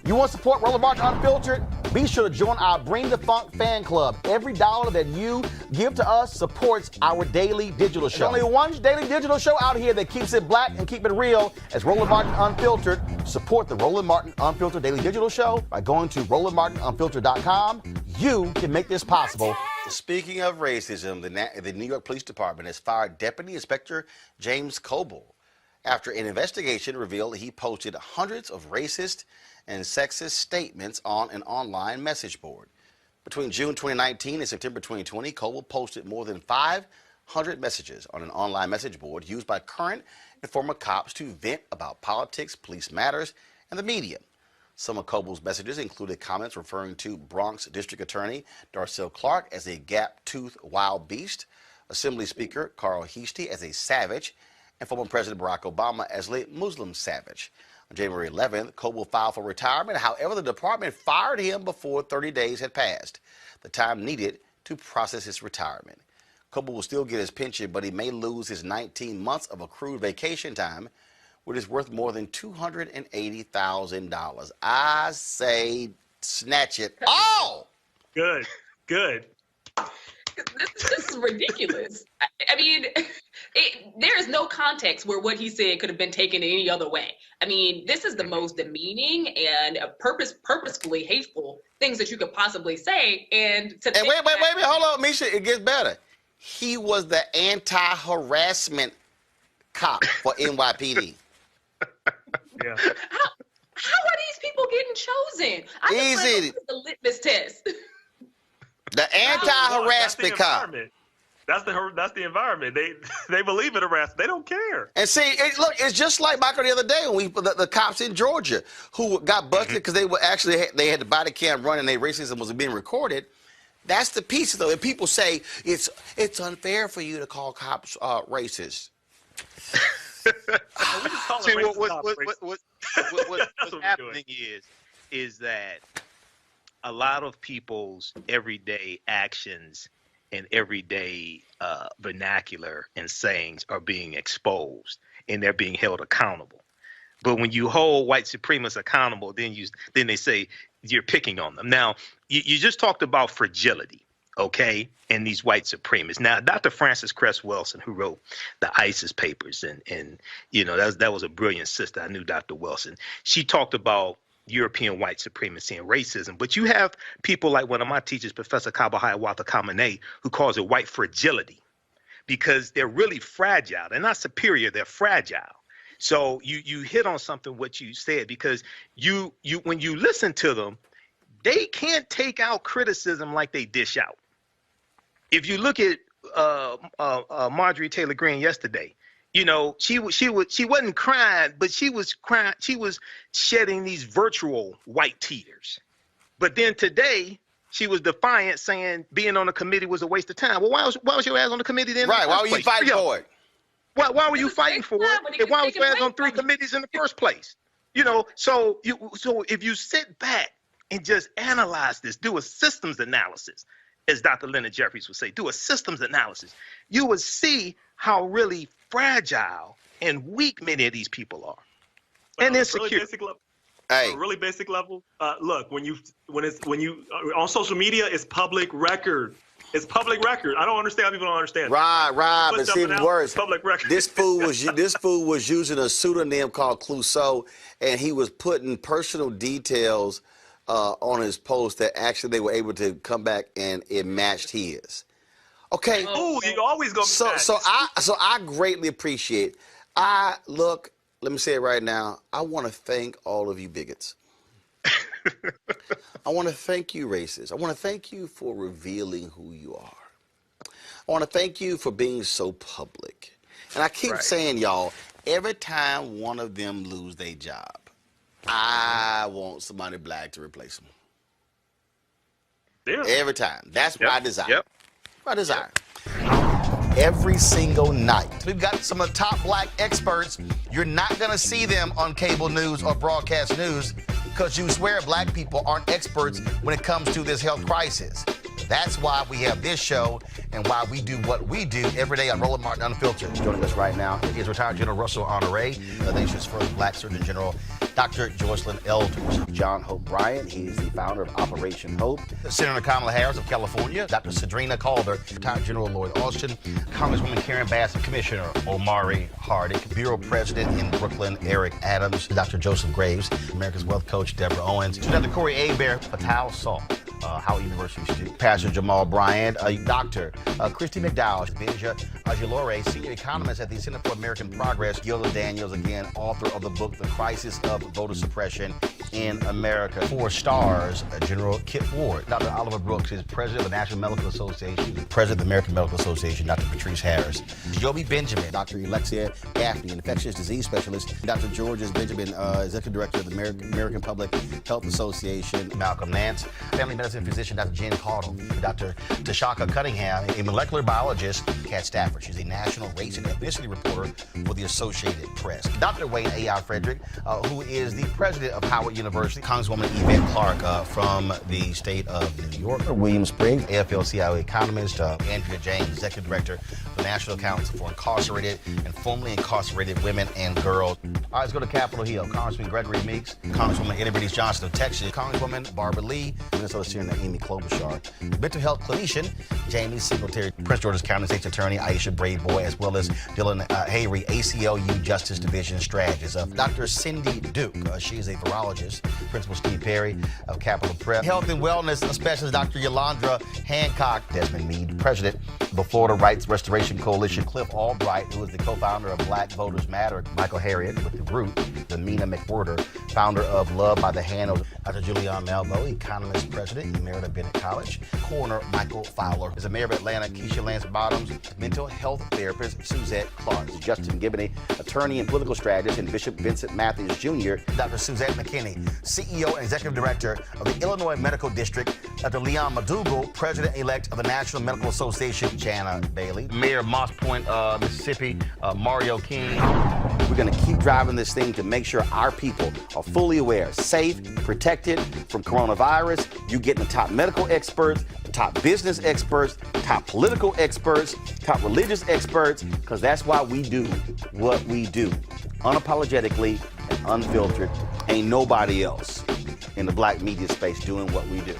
You want to support Roland Martin Unfiltered? Be sure to join our Bring the Funk fan club. Every dollar that you give to us supports our daily digital show. There's only one daily digital show out here that keeps it black and keep it real as Roland Martin Unfiltered. Support the Roland Martin Unfiltered daily digital show by going to RolandMartinUnfiltered.com. You can make this possible. Speaking of racism, the New York Police Department has fired Deputy Inspector James Coble after an investigation revealed he posted hundreds of racist and sexist statements on an online message board. Between June 2019 and September 2020, Coble posted more than 500 messages on an online message board used by current and former cops to vent about politics, police matters, and the media. Some of Coble's messages included comments referring to Bronx District Attorney Darcel Clark as a gap-toothed wild beast, Assembly Speaker Carl Heastie as a savage, and former President Barack Obama as a Muslim savage. On January 11th, Coble filed for retirement. However, the department fired him before 30 days had passed, the time needed to process his retirement. Coble will still get his pension, but he may lose his 19 months of accrued vacation time, which is worth more than $280,000. I say snatch it all. Good, good. This is ridiculous. I mean, there is no context where what he said could have been taken any other way. I mean, this is the most demeaning and purposefully hateful things that you could possibly say. And wait, hold on, Misha, it gets better. He was the anti-harassment cop for NYPD. Yeah. How are these people getting chosen? Easy. The litmus test. The anti-harassment cop. That's the environment. They believe in harassment. They don't care. And see, look, it's just like Michael the other day when the cops in Georgia who got busted because they had the body cam running and their racism was being recorded. That's the piece though. And people say it's unfair for you to call cops racist. See, what's happening is that a lot of people's everyday actions and everyday vernacular and sayings are being exposed and they're being held accountable. But when you hold white supremacists accountable, then they say you're picking on them. Now, you just talked about fragility, okay, and these white supremacists. Now, Dr. Frances Cress Welsing, who wrote the ISIS papers, and you know that was a brilliant sister. I knew Dr. Welsing. She talked about European white supremacy and racism. But you have people like one of my teachers, Professor Kabahaya Kamene, who calls it white fragility because they're really fragile. They're not superior, they're fragile. So you hit on something what you said because you when you listen to them, they can't take out criticism like they dish out. if you look at Marjorie Taylor Greene yesterday, you know, she wasn't crying, but she was crying. She was shedding these virtual white tears. But then today, she was defiant, saying being on the committee was a waste of time. Well, why was your ass on the committee then? Right. Why were you fighting for it? Why were you fighting for it? And why was your ass on 3 committees in the first place? You know, so if you sit back and just analyze this, do a systems analysis, as Dr. Leonard Jeffries would say, do a systems analysis, you would see how really fragile and weak many of these people are. And insecure. A really basic level. Look, when you on social media, it's public record. It's public record. I don't understand. People don't understand. Right. But see, worse. Public record. This fool was using a pseudonym called Clouseau, and he was putting personal details on his post that actually they were able to come back and it matched his. Okay. Oh, you always go. So I greatly appreciate. Let me say it right now. I want to thank all of you bigots. I want to thank you racists. I want to thank you for revealing who you are. I want to thank you for being so public. And I keep saying, y'all, every time one of them lose their job, I want somebody black to replace them. Yeah. Every time. That's what I desire. Yep. What I desire. Every single night. We've got some of the top black experts. You're not going to see them on cable news or broadcast news because you swear black people aren't experts when it comes to this health crisis. That's why we have this show and why we do what we do every day on Roland Martin Unfiltered. Joining us right now is retired General Russell Honore, the nation's first black Surgeon General, Dr. Joycelyn Elders. John Hope Bryant, he's the founder of Operation Hope. Senator Kamala Harris of California, Dr. Cedrina Calder, retired General Lloyd Austin, Congresswoman Karen Bass, Commissioner Omari Hardick, Bureau President in Brooklyn, Eric Adams, Dr. Joseph Graves, America's Wealth Coach, Deborah Owens, Dr. Corey Hebert, Fatal Saul, Howard University student, Pastor Jamal Bryant, Dr. Christy McDowell, Benja Ajilore, senior economist at the Center for American Progress, Gilda Daniels, again, author of the book, The Crisis of Voter Suppression in America. 4 stars, General Kip Ward, Dr. Oliver Brooks is president of the National Medical Association, president of the American Medical Association, Dr. Patrice Harris, Joby Benjamin, Dr. Alexia Gaffney, infectious disease specialist, Dr. Georges Benjamin, executive director of the American Public Health Association, Malcolm Nance, family medicine physician, Dr. Jen Caudle, Dr. Tashaka Cunningham, a molecular biologist, Kat Stafford. She's a national race and ethnicity reporter for the Associated Press. Dr. Wayne A.I. Frederick, who is the president of Howard University, Congresswoman Yvette Clarke from the state of New York, William Spriggs, AFL-CIO economist, Andrea James, executive director of the National Council for Incarcerated and Formerly Incarcerated Women and Girls. All right, let's go to Capitol Hill. Congressman Gregory Meeks, Congresswoman Eddie Bernice Johnson of Texas, Congresswoman Barbara Lee, Minnesota Senator Amy Klobuchar, mental health clinician Jamie Singletary, Prince George's County State's Attorney Aisha Bradeboy, as well as Dylan Hayrie, ACLU Justice Division strategist. Dr. Cindy Duke, she is a virologist. Principal Steve Perry of Capitol Prep. Health and wellness specialist Dr. Yolandra Hancock. Desmond Meade, president of the Florida Rights Restoration Coalition. Cliff Albright, who is the co-founder of Black Voters Matter. Michael Harriet with The Root. Mina McWhorter, founder of Love by the Hand. Dr. Julianne Malveaux, economist, president, Emerita Bennett College. Coroner Michael Fowler is a mayor of Atlanta. Keisha Lance Bottoms, mental health therapist Suzette Clark. Justin Gibney, attorney and political strategist, and Bishop Vincent Matthews Jr. Dr. Suzette McKinney, CEO and executive director of the Illinois Medical District. Dr. Leon McDougall, president-elect of the National Medical Association. Jana Bailey, mayor of Moss Point, Mississippi. Mario King. We're going to keep driving this thing to make sure our people are fully aware, safe, protected from coronavirus. You getting the top medical experts, the top business experts, top political experts, top religious experts, because that's why we do what we do. Unapologetically and unfiltered. Ain't nobody else in the black media space doing what we do.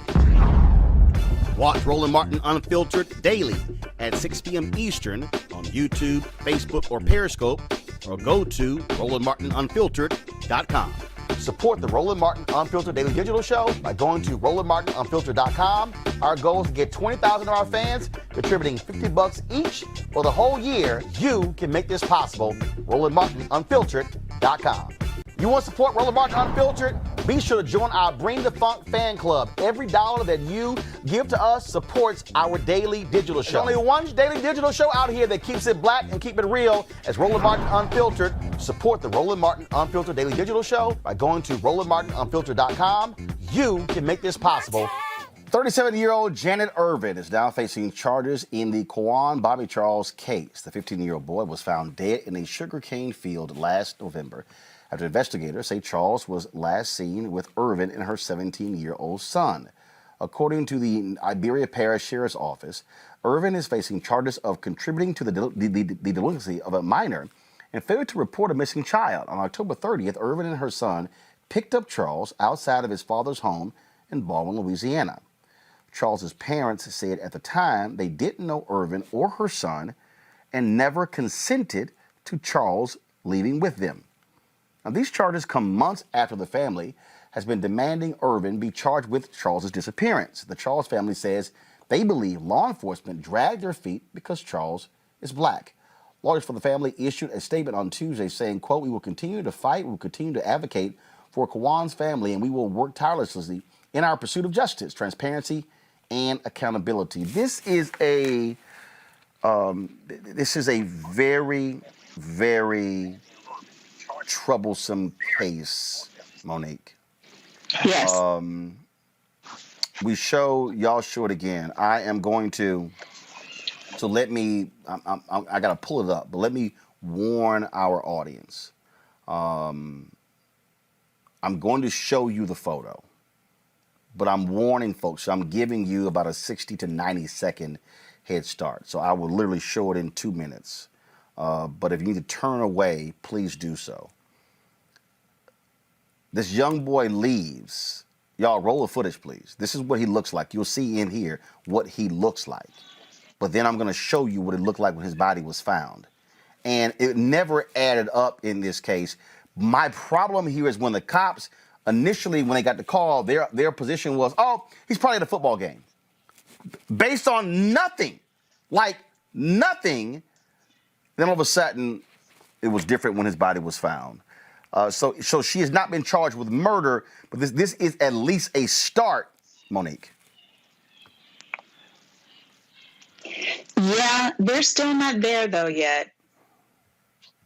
Watch Roland Martin Unfiltered daily at 6 p.m. Eastern on YouTube, Facebook, or Periscope, or go to RolandMartinUnfiltered.com. Support the Roland Martin Unfiltered Daily Digital Show by going to RolandMartinUnfiltered.com. Our goal is to get 20,000 of our fans contributing $50 each for the whole year. You can make this possible. RolandMartinUnfiltered.com. You want to support Roland Martin Unfiltered? Be sure to join our Bring the Funk fan club. Every dollar that you give to us supports our daily digital show. There's only one daily digital show out here that keeps it black and keep it real. As Roland Martin Unfiltered. Support the Roland Martin Unfiltered Daily Digital Show by going to RolandMartinUnfiltered.com. You can make this possible. 37-year-old Janet Irvin is now facing charges in the Quawan Bobby Charles case. The 15-year-old boy was found dead in a sugarcane field last November after investigators say Charles was last seen with Irvin and her 17-year-old son. According to the Iberia Parish Sheriff's Office, Irvin is facing charges of contributing to the delinquency of a minor and failed to report a missing child. On October 30th, Irvin and her son picked up Charles outside of his father's home in Baldwin, Louisiana. Charles's parents said at the time they didn't know Irvin or her son and never consented to Charles leaving with them. Now, these charges come months after the family has been demanding Irvin be charged with Charles's disappearance. The Charles family says they believe law enforcement dragged their feet because Charles is black. Lawyers for the family issued a statement on Tuesday saying, quote, "We will continue to fight, we will continue to advocate for Quawan's family, and we will work tirelessly in our pursuit of justice, transparency, and accountability." This is a very, very troublesome case, Monique. Yes. Y'all show it again. I am going to. So let me. I gotta pull it up, but let me warn our audience. I'm going to show you the photo. But I'm warning folks, so I'm giving you about a 60 to 90 second head start. So I will literally show it in 2 minutes. But if you need to turn away, please do so. This young boy leaves. Y'all roll the footage, please. This is what he looks like. You'll see in here what he looks like. But then I'm going to show you what it looked like when his body was found. And it never added up in this case. My problem here is when the cops initially, when they got the call, their position was, oh, he's probably at a football game. Based on nothing, like nothing, then all of a sudden, it was different when his body was found. So she has not been charged with murder, but this is at least a start, Monique. Yeah, they're still not there though yet.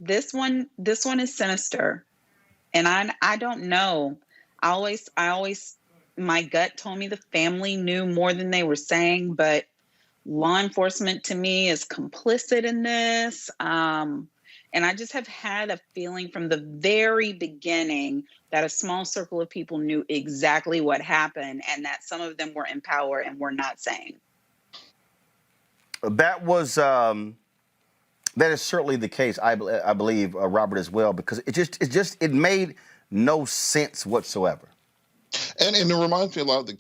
This one is sinister, and I don't know. I always, my gut told me the family knew more than they were saying, but law enforcement to me is complicit in this. And I just have had a feeling from the very beginning that a small circle of people knew exactly what happened and that some of them were in power and were not saying. That is certainly the case, I believe, Robert, as well, because it made no sense whatsoever. And it reminds me a lot of the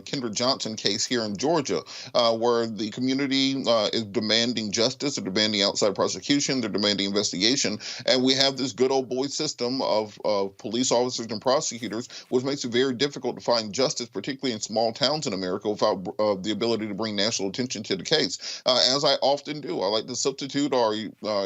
Kendrick Johnson case here in Georgia, where the community is demanding justice, they're demanding outside prosecution, they're demanding investigation, and we have this good old boy system of police officers and prosecutors, which makes it very difficult to find justice, particularly in small towns in America, without the ability to bring national attention to the case. As I often do, I like to substitute our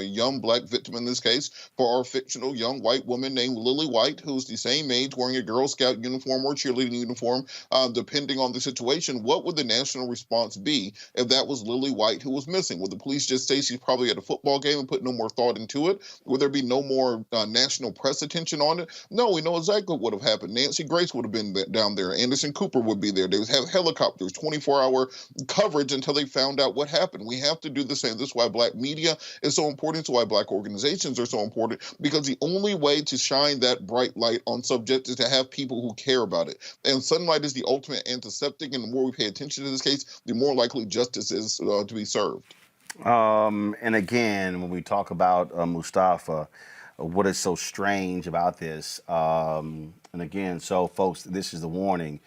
young black victim in this case for our fictional young white woman named Lily White, who's the same age, wearing a Girl Scout uniform or cheerleading uniform, depending on the situation. What would the national response be if that was Lily White who was missing? Would the police just say she's probably at a football game and put no more thought into it? Would there be no more national press attention on it? No, we know exactly what would have happened. Nancy Grace would have been down there. Anderson Cooper would be there. They would have helicopters, 24-hour coverage until they found out what happened. We have to do the same. This is why black media is so important. It's why black organizations are so important, because the only way to shine that bright light on subjects is to have people who care about it. And sunlight is the ultimate antiseptic, and the more we pay attention to this case, the more likely justice is to be served. And again, when we talk about Mustafa, what is so strange about this, and again, so folks, this is the warning,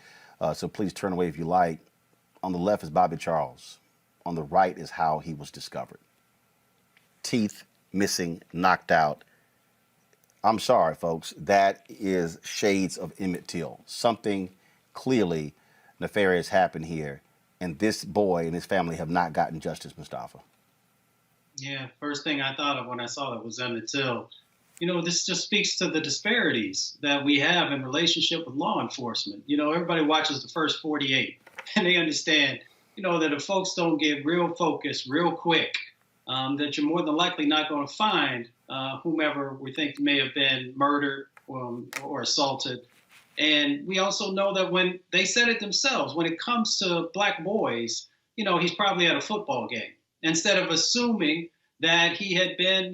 so please turn away if you like. On the left is Bobby Charles. On the right is how he was discovered. Teeth missing, knocked out. I'm sorry, folks. That is shades of Emmett Till. Something clearly nefarious happened here, and this boy and his family have not gotten justice, Mustafa. Yeah, first thing I thought of when I saw it was Emmett Till. this just speaks to the disparities that we have in relationship with law enforcement. Everybody watches the first 48 and they understand, that if folks don't get real focused real quick, that you're more than likely not going to find whomever we think may have been murdered or assaulted. And we also know that when they said it themselves, when it comes to black boys, he's probably at a football game instead of assuming that he had been,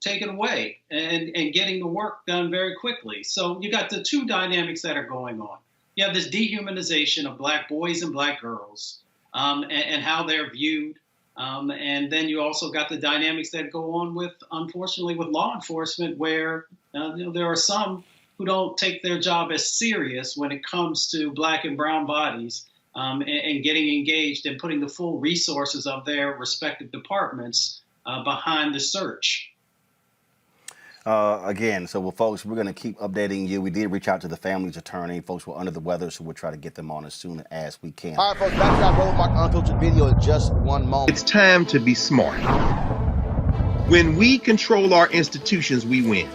taken away and getting the work done very quickly. So you got the two dynamics that are going on. You have this dehumanization of black boys and black girls and how they're viewed. And then you also got the dynamics that go on with, unfortunately, with law enforcement, where there are some who don't take their job as serious when it comes to black and brown bodies and getting engaged and putting the full resources of their respective departments behind the search. Again, so folks, we're going to keep updating you. We did reach out to the family's attorney. Folks were under the weather, so we'll try to get them on as soon as we can. All right, folks, back to our Roland Martin Unfiltered video in just one moment. It's time to be smart. When we control our institutions, we win.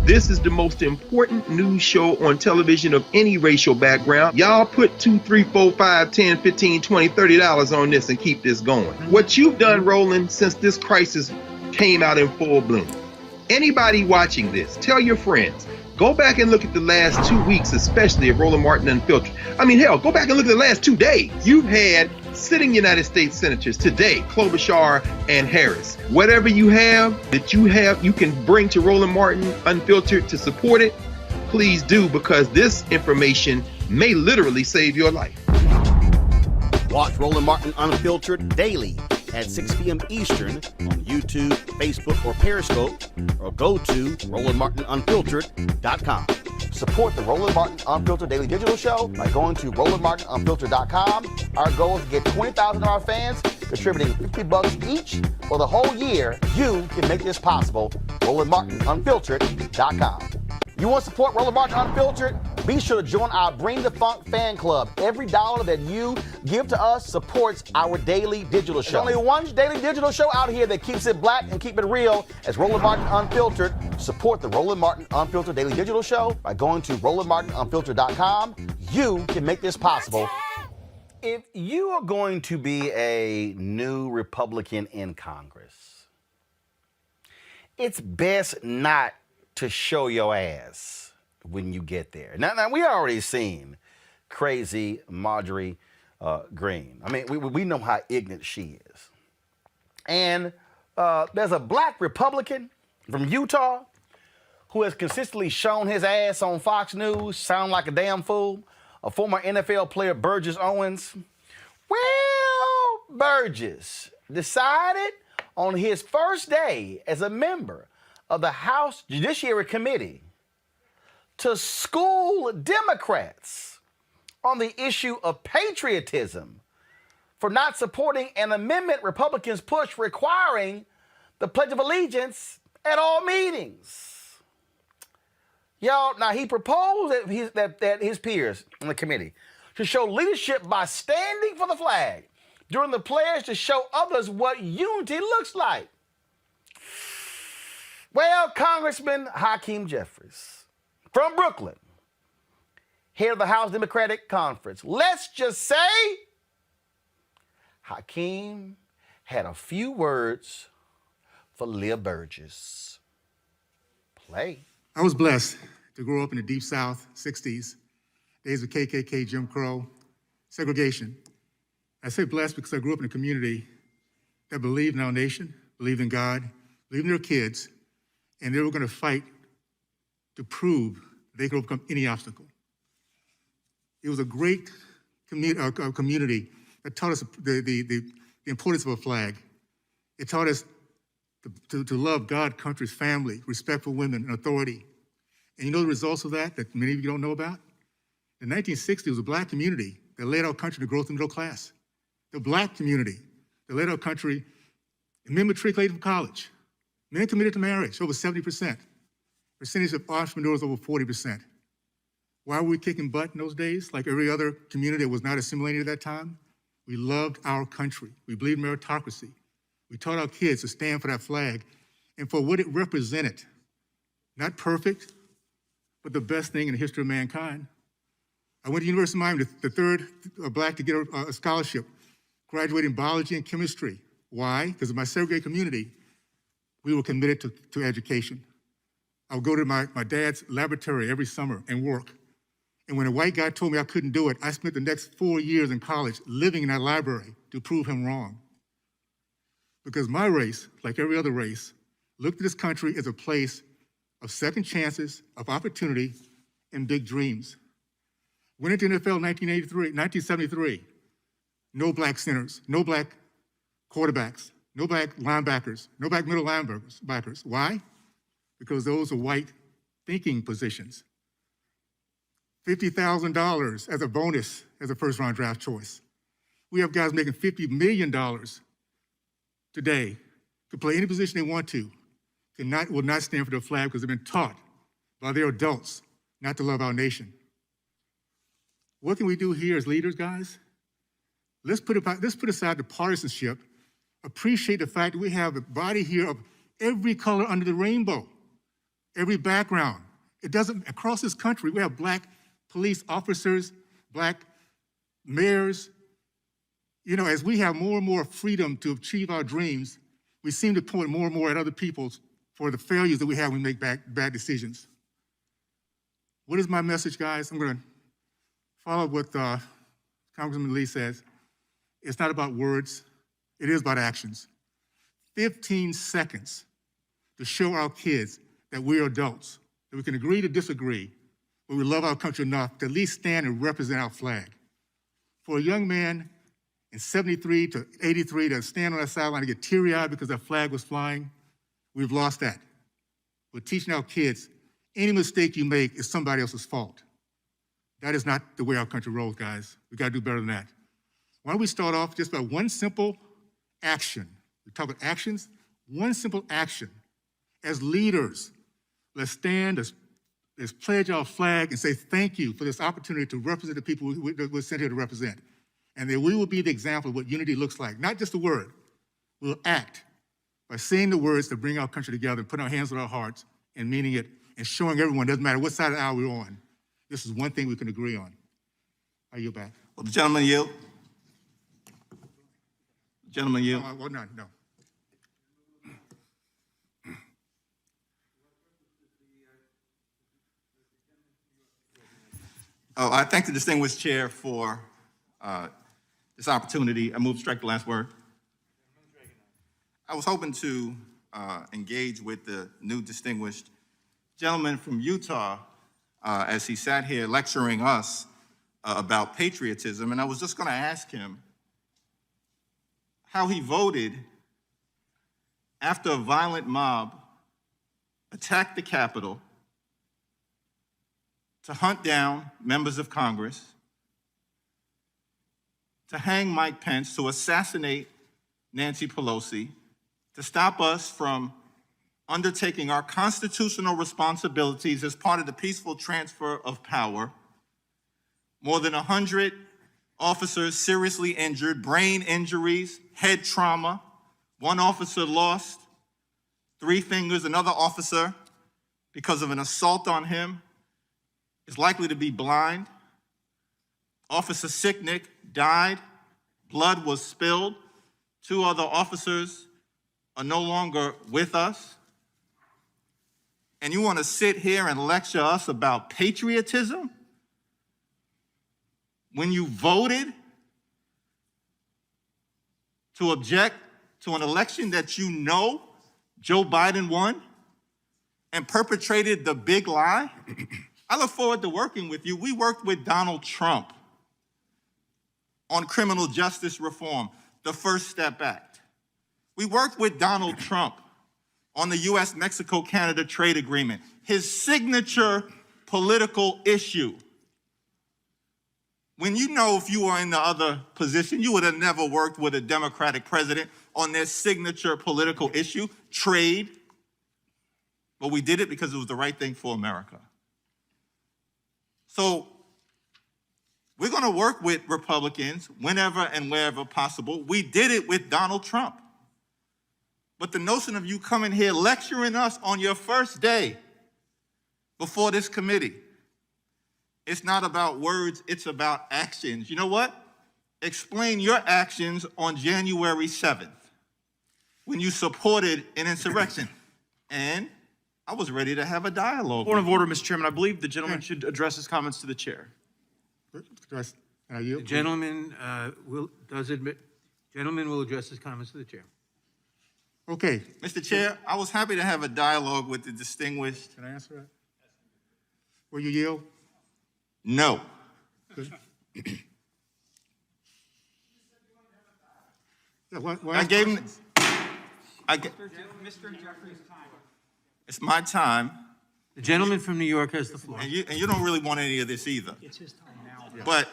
This is the most important news show on television of any racial background. Y'all put $2, $3, $4, $5, $10, $15, $20, $30 on this and keep this going. What you've done, Roland, since this crisis came out in full bloom. Anybody watching this, tell your friends, go back and look at the last 2 weeks, especially of Roland Martin Unfiltered. I mean, hell, go back and look at the last 2 days. You've had sitting United States senators today, Klobuchar and Harris. Whatever you can bring to Roland Martin Unfiltered to support it, please do, because this information may literally save your life. Watch Roland Martin Unfiltered daily at 6 p.m. Eastern on YouTube, Facebook, or Periscope, or go to RolandMartinUnfiltered.com. Support the Roland Martin Unfiltered Daily Digital Show by going to RolandMartinUnfiltered.com. Our goal is to get 20,000 of our fans contributing $50 each for the whole year. You can make this possible. RolandMartinUnfiltered.com. You want to support Roland Martin Unfiltered? Be sure to join our Bring the Funk fan club. Every dollar that you give to us supports our daily digital show. There's only one daily digital show out here that keeps it black and keep it real as Roland Martin Unfiltered. Support the Roland Martin Unfiltered Daily Digital Show by going to RolandMartinUnfiltered.com. You can make this possible. If you are going to be a new Republican in Congress, it's best not to show your ass when you get there. Now we already seen crazy Marjorie Greene. I mean, we know how ignorant she is. And there's a black Republican from Utah who has consistently shown his ass on Fox News, sound like a damn fool, a former NFL player, Burgess Owens. Well, Burgess decided on his first day as a member of the House Judiciary Committee to school Democrats on the issue of patriotism for not supporting an amendment Republicans pushed requiring the Pledge of Allegiance at all meetings. Y'all, now he proposed that his peers in the committee should show leadership by standing for the flag during the pledge to show others what unity looks like. Well, Congressman Hakeem Jeffries from Brooklyn, head of the House Democratic Conference, let's just say Hakeem had a few words for Leah Burgess. Play. I was blessed to grow up in the Deep South, 60s, days of KKK, Jim Crow, segregation. I say blessed because I grew up in a community that believed in our nation, believed in God, believed in their kids, and they were going to fight to prove they could overcome any obstacle. It was a great community that taught us the importance of a flag. It taught us to love God, country, family, respect for women, and authority. And you know the results of that many of you don't know about? In 1960, it was a black community that led our country to growth in the middle class. The black community that led our country in men matriculated from college. Men committed to marriage, over 70%. Percentage of entrepreneurs, over 40%. Why were we kicking butt in those days? Like every other community that was not assimilated at that time? We loved our country. We believed in meritocracy. We taught our kids to stand for that flag and for what it represented. Not perfect, but the best thing in the history of mankind. I went to the University of Miami, the third Black to get a scholarship, graduating in biology and chemistry. Why? Because of my segregated community, we were committed to education. I would go to my dad's laboratory every summer and work. And when a white guy told me I couldn't do it, I spent the next 4 years in college living in that library to prove him wrong. Because my race, like every other race, looked at this country as a place of second chances, of opportunity, and big dreams. Went into the NFL in 1973. No Black centers, no Black quarterbacks, no Black linebackers, no Black middle linebackers. Why? Because those are white thinking positions. $50,000 as a bonus as a first-round draft choice. We have guys making $50 million today to play any position they want to, will not stand for the flag because they've been taught by their adults not to love our nation. What can we do here as leaders, guys? Let's put aside the partisanship, appreciate the fact that we have a body here of every color under the rainbow, every background. Across this country, we have Black police officers, Black mayors. You know, as we have more and more freedom to achieve our dreams, we seem to point more and more at other people for the failures that we have when we make bad decisions. What is my message, guys? I'm going to follow what Congressman Lee says. It's not about words. It is about actions. 15 seconds to show our kids that we're adults, that we can agree to disagree, but we love our country enough to at least stand and represent our flag. For a young man in 73 to 83 to stand on that sideline and get teary-eyed because our flag was flying, we've lost that. We're teaching our kids, any mistake you make is somebody else's fault. That is not the way our country rolls, guys. We gotta do better than that. Why don't we start off just by one simple action? We talk about actions, one simple action. As leaders, let's stand, let's pledge our flag and say thank you for this opportunity to represent the people we're sent here to represent. And that we will be the example of what unity looks like, not just a word. We'll act by saying the words that bring our country together, putting our hands on our hearts and meaning it, and showing everyone, doesn't matter what side of the aisle we're on, this is one thing we can agree on. I yield back. Will the gentleman yield? Gentleman yield? Well, no. Oh, I thank the distinguished chair for this opportunity. I move to strike the last word. I was hoping to engage with the new distinguished gentleman from Utah as he sat here lecturing us about patriotism, and I was just going to ask him how he voted after a violent mob attacked the Capitol to hunt down members of Congress, to hang Mike Pence, to assassinate Nancy Pelosi, to stop us from undertaking our constitutional responsibilities as part of the peaceful transfer of power. More than 100 officers seriously injured, brain injuries, head trauma. One officer lost 3 fingers. Another officer, because of an assault on him, is likely to be blind. Officer Sicknick died. Blood was spilled. 2 other officers are no longer with us. And you want to sit here and lecture us about patriotism when you voted to object to an election that you know Joe Biden won and perpetrated the big lie? I look forward to working with you. We worked with Donald Trump on criminal justice reform, the First Step Act. We worked with Donald Trump on the U.S.-Mexico-Canada trade agreement, his signature political issue. When you know if you were in the other position, you would have never worked with a Democratic president on their signature political issue, trade. But we did it because it was the right thing for America. So we're going to work with Republicans whenever and wherever possible. We did it with Donald Trump. But the notion of you coming here lecturing us on your first day before this committee, it's not about words, it's about actions. You know what? Explain your actions on January 7th when you supported an insurrection. And I was ready to have a dialogue. Point of order, Mr. Chairman. I believe the gentleman should address his comments to the chair. The gentleman will address his comments to the chair. Okay. Mr. Chair, I was happy to have a dialogue with the distinguished. Can I answer that? Will you yield? No. Good. I gave him. Mr. Jeffrey's time. It's my time. The gentleman from New York has the floor. And you don't really want any of this either. It's his time now. But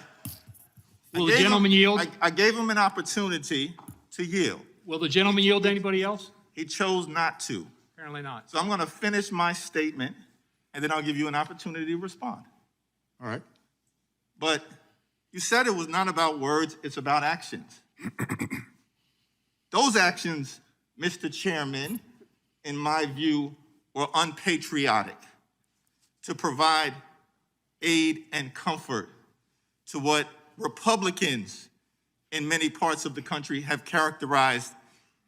Will the gentleman yield? I gave him an opportunity to yield. Will the gentleman yield to anybody else? He chose not to. Apparently not. So I'm going to finish my statement, and then I'll give you an opportunity to respond. All right. But you said it was not about words, it's about actions. Those actions, Mr. Chairman, in my view, were unpatriotic to provide aid and comfort to what Republicans in many parts of the country have characterized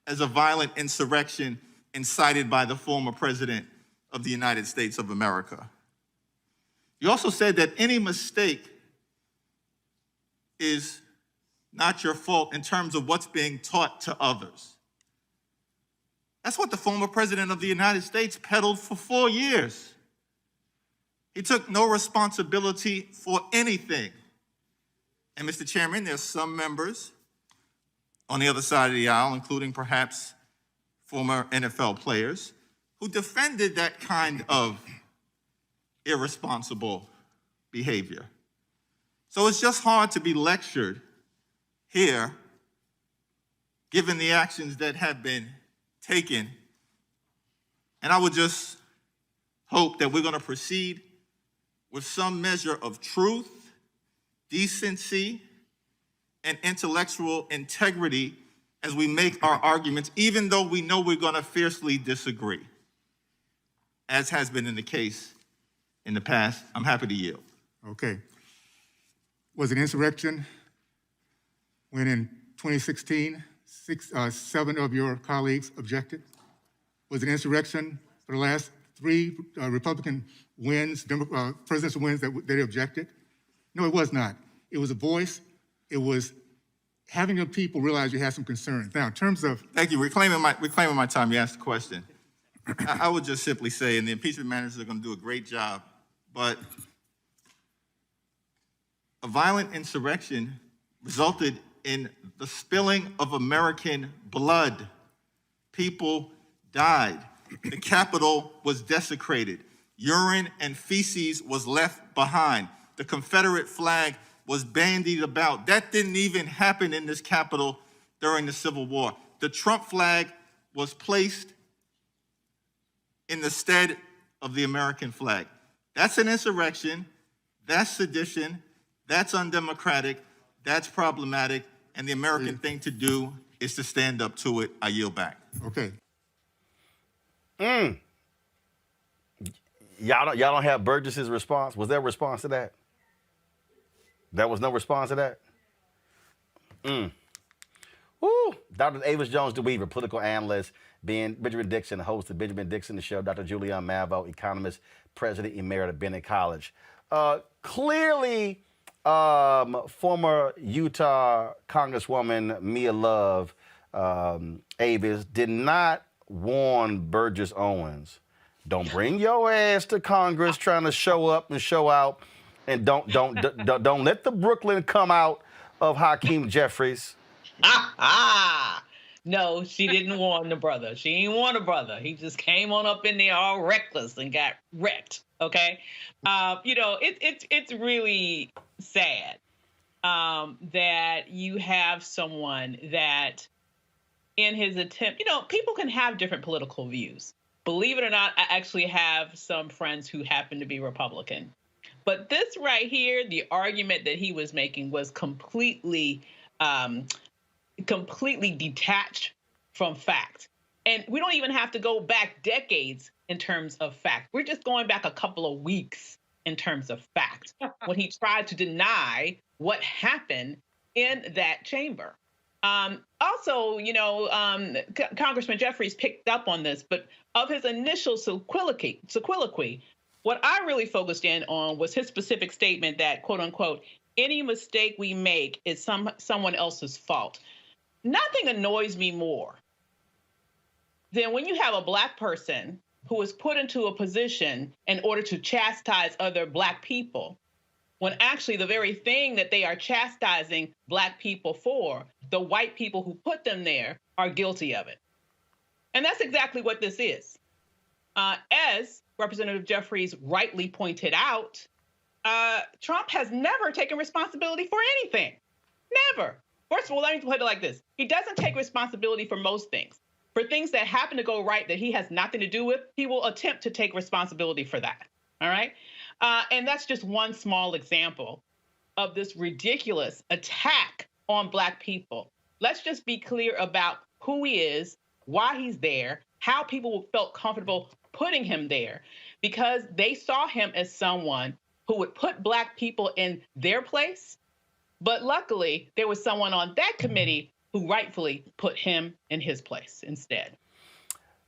as a violent insurrection incited by the former president of the United States of America. You also said that any mistake is not your fault in terms of what's being taught to others. That's what the former president of the United States peddled for 4 years. He took no responsibility for anything. And Mr. Chairman, there's some members on the other side of the aisle, including perhaps former NFL players, who defended that kind of irresponsible behavior. So it's just hard to be lectured here, given the actions that have been taken. And I would just hope that we're going to proceed with some measure of truth, decency, and intellectual integrity as we make our arguments, even though we know we're going to fiercely disagree, as has been in the case in the past. I'm happy to yield. Okay. Was it insurrection when in 2016, 7 of your colleagues objected? Was it insurrection for the last 3 Republican wins, presidential wins that they objected? No, it was not. It was a voice. It was having the people realize you had some concerns. Now, in terms of... Thank you. Reclaiming my time, you asked the question. I would just simply say, and the impeachment managers are going to do a great job, but a violent insurrection resulted in the spilling of American blood. People died. The Capitol was desecrated. Urine and feces was left behind. The Confederate flag was bandied about. That didn't even happen in this Capitol during the Civil War. The Trump flag was placed in the stead of the American flag. That's an insurrection. That's sedition. That's undemocratic. That's problematic. And the American thing to do is to stand up to it. I yield back. Okay. Y'all don't have Burgess's response? Was there a response to that? There was no response to that? Woo! Dr. Avis Jones DeWeaver, political analyst, Benjamin Dixon, host of Benjamin Dixon, the show, Dr. Julian Mavo, economist, president emerita at Bennett College. Clearly, former Utah Congresswoman Mia Love Avis did not warn Burgess Owens. Don't bring your ass to Congress trying to show up and show out, and don't let the Brooklyn come out of Hakeem Jeffries. No, she didn't warn the brother. She didn't warn the brother. He just came on up in there all reckless and got wrecked. Okay, it's really sad that you have someone that, in his attempt, people can have different political views. Believe it or not, I actually have some friends who happen to be Republican. But this right here, the argument that he was making was completely detached from fact. And we don't even have to go back decades in terms of fact. We're just going back a couple of weeks in terms of fact when he tried to deny what happened in that chamber. Also, Congressman Jeffries picked up on this, but of his initial soliloquy, what I really focused in on was his specific statement that, quote unquote, any mistake we make is someone else's fault. Nothing annoys me more than when you have a Black person who is put into a position in order to chastise other Black people, when actually the very thing that they are chastising Black people for, the white people who put them there are guilty of it. And that's exactly what this is. As Representative Jeffries rightly pointed out, Trump has never taken responsibility for anything. Never. First of all, let me put it like this. He doesn't take responsibility for most things. For things that happen to go right that he has nothing to do with, he will attempt to take responsibility for that. All right? And that's just one small example of this ridiculous attack on Black people. Let's just be clear about who he is, why he's there, how people felt comfortable putting him there, because they saw him as someone who would put Black people in their place. But luckily, there was someone on that committee who rightfully put him in his place instead.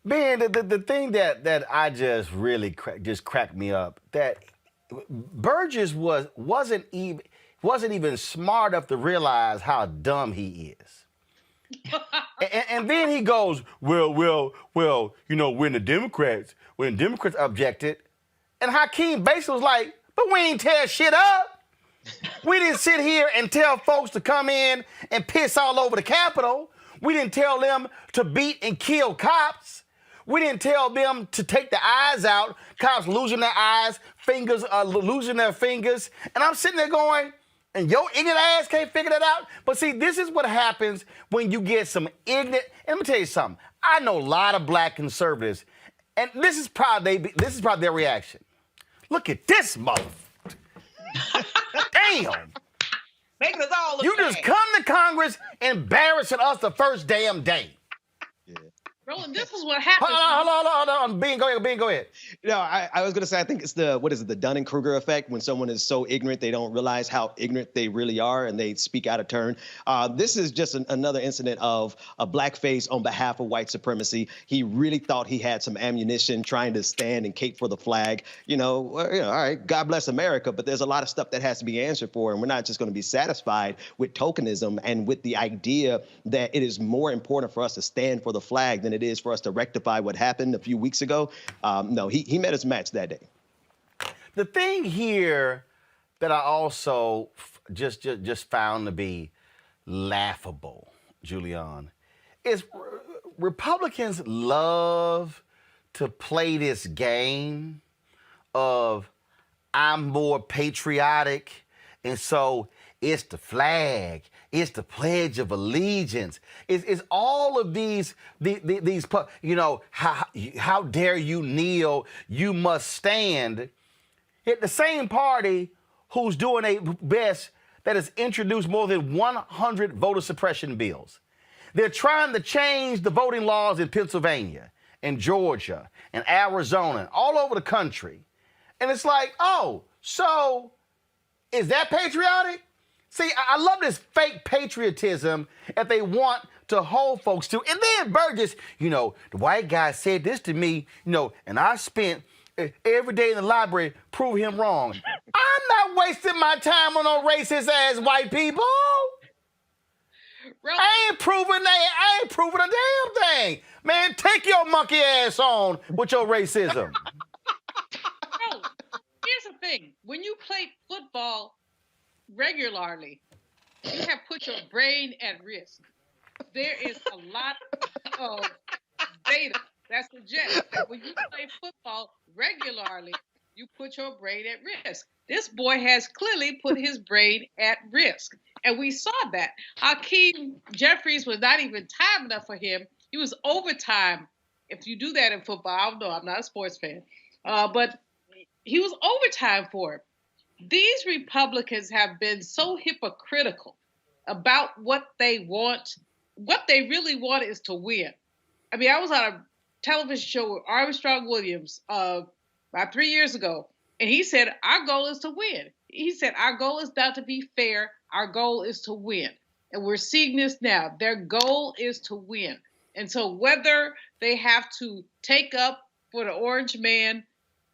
Ben, the thing that I just really cracked me up, that Burgess wasn't even smart enough to realize how dumb he is. and then he goes, well, when Democrats objected, and Hakeem basically was like, but we ain't tear shit up. We didn't sit here and tell folks to come in and piss all over the Capitol. We didn't tell them to beat and kill cops. We didn't tell them to take the eyes out. Cops losing their eyes, fingers losing their fingers. And I'm sitting there going, and your ignorant ass can't figure that out? But see, this is what happens when you get some ignorant. And let me tell you something. I know a lot of Black conservatives, and this is probably their reaction. Look at this motherfucker. Damn. Making us all look You just bad. come to Congress embarrassing us the first damn day. Roland, this is what happens. Hold on. Ben, go ahead. No, I was going to say, I think it's the Dunning-Kruger effect, when someone is so ignorant they don't realize how ignorant they really are and they speak out of turn. This is just another incident of a blackface on behalf of white supremacy. He really thought he had some ammunition trying to stand and cape for the flag. All right, God bless America, but there's a lot of stuff that has to be answered for, and we're not just going to be satisfied with tokenism and with the idea that it is more important for us to stand for the flag than it is for us to rectify what happened a few weeks ago. No, he met his match that day. The thing here that I also just found to be laughable, Julian, is Republicans love to play this game of I'm more patriotic, and so it's the flag, it's the Pledge of Allegiance, it's all of these how dare you kneel, you must stand. Yet the same party who's doing a best that has introduced more than 100 voter suppression bills. They're trying to change the voting laws in Pennsylvania and Georgia and Arizona, all over the country. And it's like, oh, so is that patriotic? See, I love this fake patriotism that they want to hold folks to. And then Burgess, the white guy said this to me, and I spent every day in the library proving him wrong. I'm not wasting my time on no racist ass white people. I ain't proving a damn thing. Man, take your monkey ass on with your racism. Bro, here's the thing. When you play football regularly, you have put your brain at risk. There is a lot of data that suggests that when you play football regularly, you put your brain at risk. This boy has clearly put his brain at risk. And we saw that. Hakeem Jeffries was not even time enough for him. He was overtime. If you do that in football, I don't know, I'm not a sports fan. But he was overtime for it. These Republicans have been so hypocritical about what they want. What they really want is to win. I mean, I was on a television show with Armstrong Williams about 3 years ago, and he said, our goal is to win. He said, our goal is not to be fair. Our goal is to win. And we're seeing this now. Their goal is to win. And so whether they have to take up for the orange man,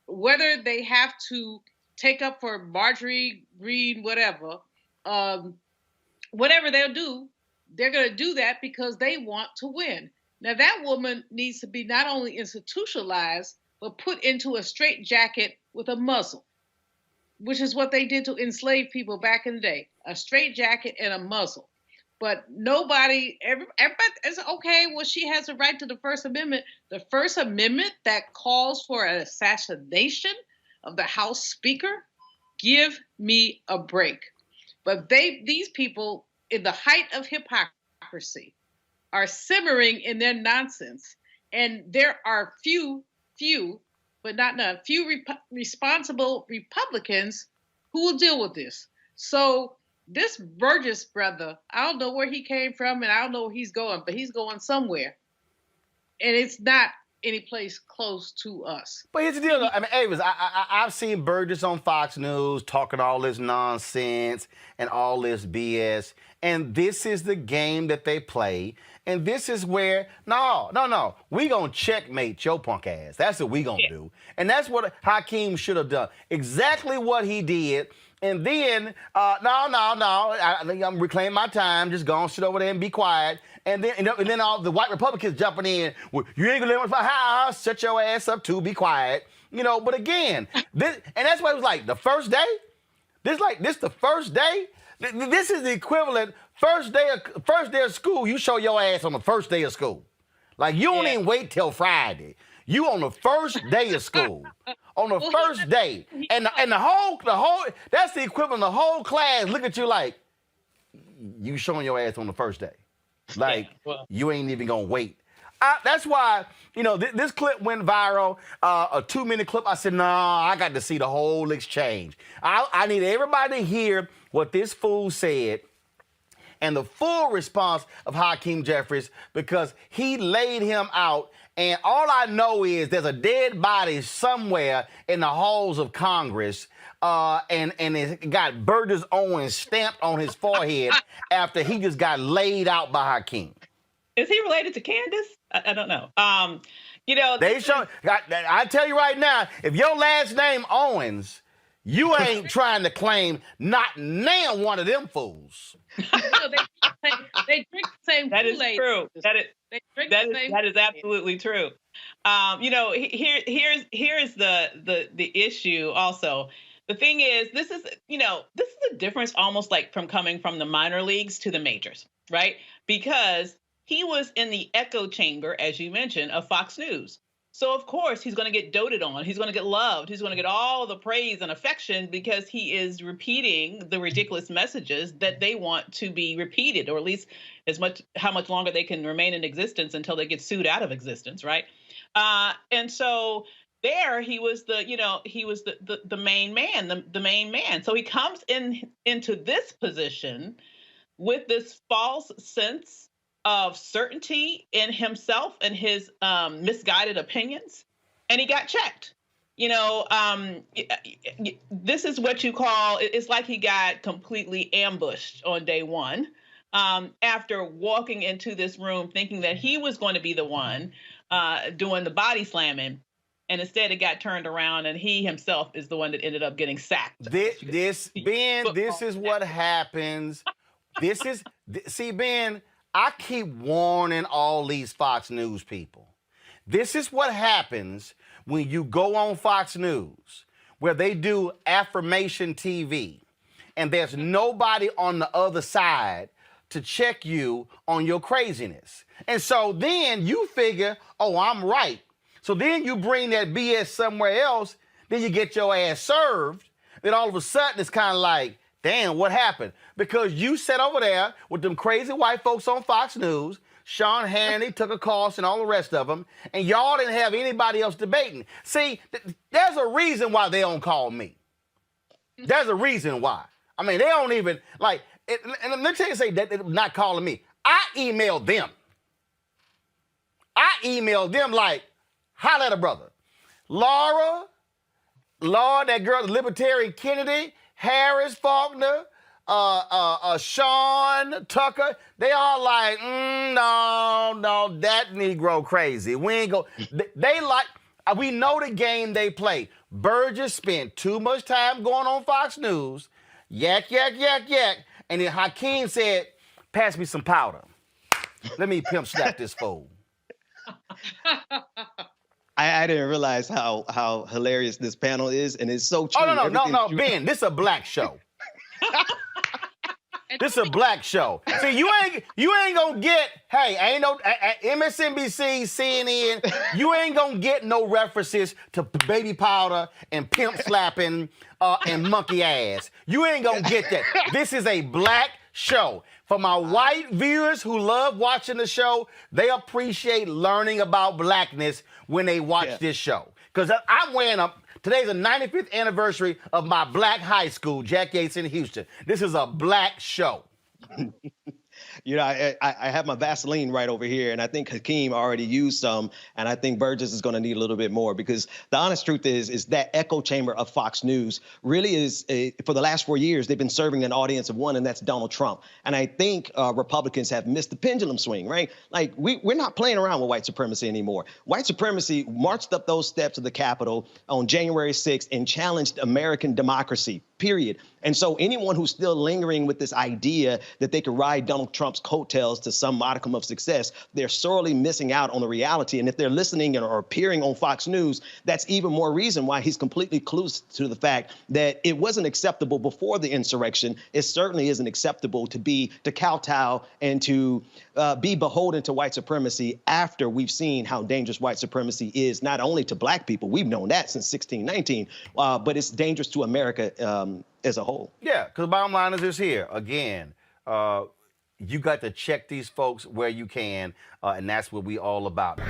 whether they have to take up for Marjorie Greene, whatever they'll do, they're going to do that because they want to win. Now, that woman needs to be not only institutionalized, but put into a straitjacket with a muzzle, which is what they did to enslave people back in the day, a straitjacket and a muzzle. But everybody is okay, well, she has a right to the First Amendment. The First Amendment that calls for an assassination of the House Speaker, give me a break. But these people, in the height of hypocrisy, are simmering in their nonsense. And there are few, but not none, responsible Republicans who will deal with this. So this Burgess brother, I don't know where he came from and I don't know where he's going, but he's going somewhere. And it's not any place close to us. But here's the deal, though. I mean, Avis, I've seen Burgess on Fox News talking all this nonsense and all this BS. And this is the game that they play. And this is where, no, we gonna checkmate your punk ass. That's what we gonna do. And that's what Hakeem should have done. Exactly what he did. And then, I'm reclaiming my time. Just go and sit over there and be quiet. And then all the white Republicans jumping in. Well, you ain't gonna let me shut your ass up too. Be quiet. But again, this, and that's why it was like the first day. This the first day. This is the equivalent first day of school. You show your ass on the first day of school. Like you don't even wait till Friday. You on the first day of school. On the first day. And the whole that's the equivalent of the whole class look at you like you showing your ass on the first day. Like you ain't even gonna wait. That's why, this clip went viral, a 2-minute clip. I said, I got to see the whole exchange. I need everybody to hear what this fool said and the full response of Hakeem Jeffries because he laid him out. And all I know is there's a dead body somewhere in the halls of Congress and it got Burgess Owens stamped on his forehead after he just got laid out by Hakeem. Is he related to Candace? I don't know. I tell you right now, if your last name Owens, you ain't trying to claim not now one of them fools. They drink the same That is Kool-Aid. true. That is absolutely true. Here's the issue also. The thing is, this is a difference almost like from coming from the minor leagues to the majors, right? Because he was in the echo chamber, as you mentioned, of Fox News. So, of course, he's going to get doted on. He's going to get loved. He's going to get all the praise and affection because he is repeating the ridiculous messages that they want to be repeated, or at least how much longer they can remain in existence until they get sued out of existence, right? And so there he was the main man, the main man. So he comes into this position with this false sense of certainty in himself and his misguided opinions, and he got checked. This is what you call, it's like he got completely ambushed on day one after walking into this room thinking that he was going to be the one doing the body slamming, and instead it got turned around and he himself is the one that ended up getting sacked. This is what happens. Ben, I keep warning all these Fox News people. This is what happens when you go on Fox News, where they do affirmation TV, and there's nobody on the other side to check you on your craziness. And so then you figure, I'm right. So then you bring that BS somewhere else, then you get your ass served. Then all of a sudden it's kind of like, damn, what happened? Because you sat over there with them crazy white folks on Fox News, Sean Hannity, Tucker Carlson, all the rest of them, and y'all didn't have anybody else debating. See, there's a reason why they don't call me. There's a reason why. I mean, they don't even, and let me tell you, that they're not calling me. I emailed them. I emailed them like, holla at a brother. Laura, that girl, Libertarian Kennedy, Harris Faulkner, Sean Tucker, they all like, no, that Negro crazy. We ain't go. They like, we know the game they play. Burgess spent too much time going on Fox News, yak, and then Hakeem said, pass me some powder. Let me pimp slap this fool. I didn't realize how hilarious this panel is, and it's so true. Oh, no, Ben, this is a black show. This is a black show. See, you ain't gonna get, hey, ain't no MSNBC, CNN, you ain't gonna get no references to baby powder and pimp slapping and monkey ass. You ain't gonna get that. This is a black show. For my white viewers who love watching the show, they appreciate learning about blackness when they watch this show. Because I'm wearing today's the 95th anniversary of my black high school, Jack Yates in Houston. This is a black show. You know, I have my Vaseline right over here, and I think Hakeem already used some, and I think Burgess is going to need a little bit more, because the honest truth is that echo chamber of Fox News really is, for the last 4 years, they've been serving an audience of one, and that's Donald Trump. And I think Republicans have missed the pendulum swing, right? Like, we're not playing around with white supremacy anymore. White supremacy marched up those steps of the Capitol on January 6th and challenged American democracy, period. And so anyone who's still lingering with this idea that they could ride Donald Trump's coattails to some modicum of success, they're sorely missing out on the reality. And if they're listening or appearing on Fox News, that's even more reason why he's completely clueless to the fact that it wasn't acceptable before the insurrection. It certainly isn't acceptable to kowtow and to be beholden to white supremacy after we've seen how dangerous white supremacy is, not only to black people, we've known that since 1619, but it's dangerous to America as a whole. Yeah, because the bottom line is this here. Again, you got to check these folks where you can, and that's what we all about.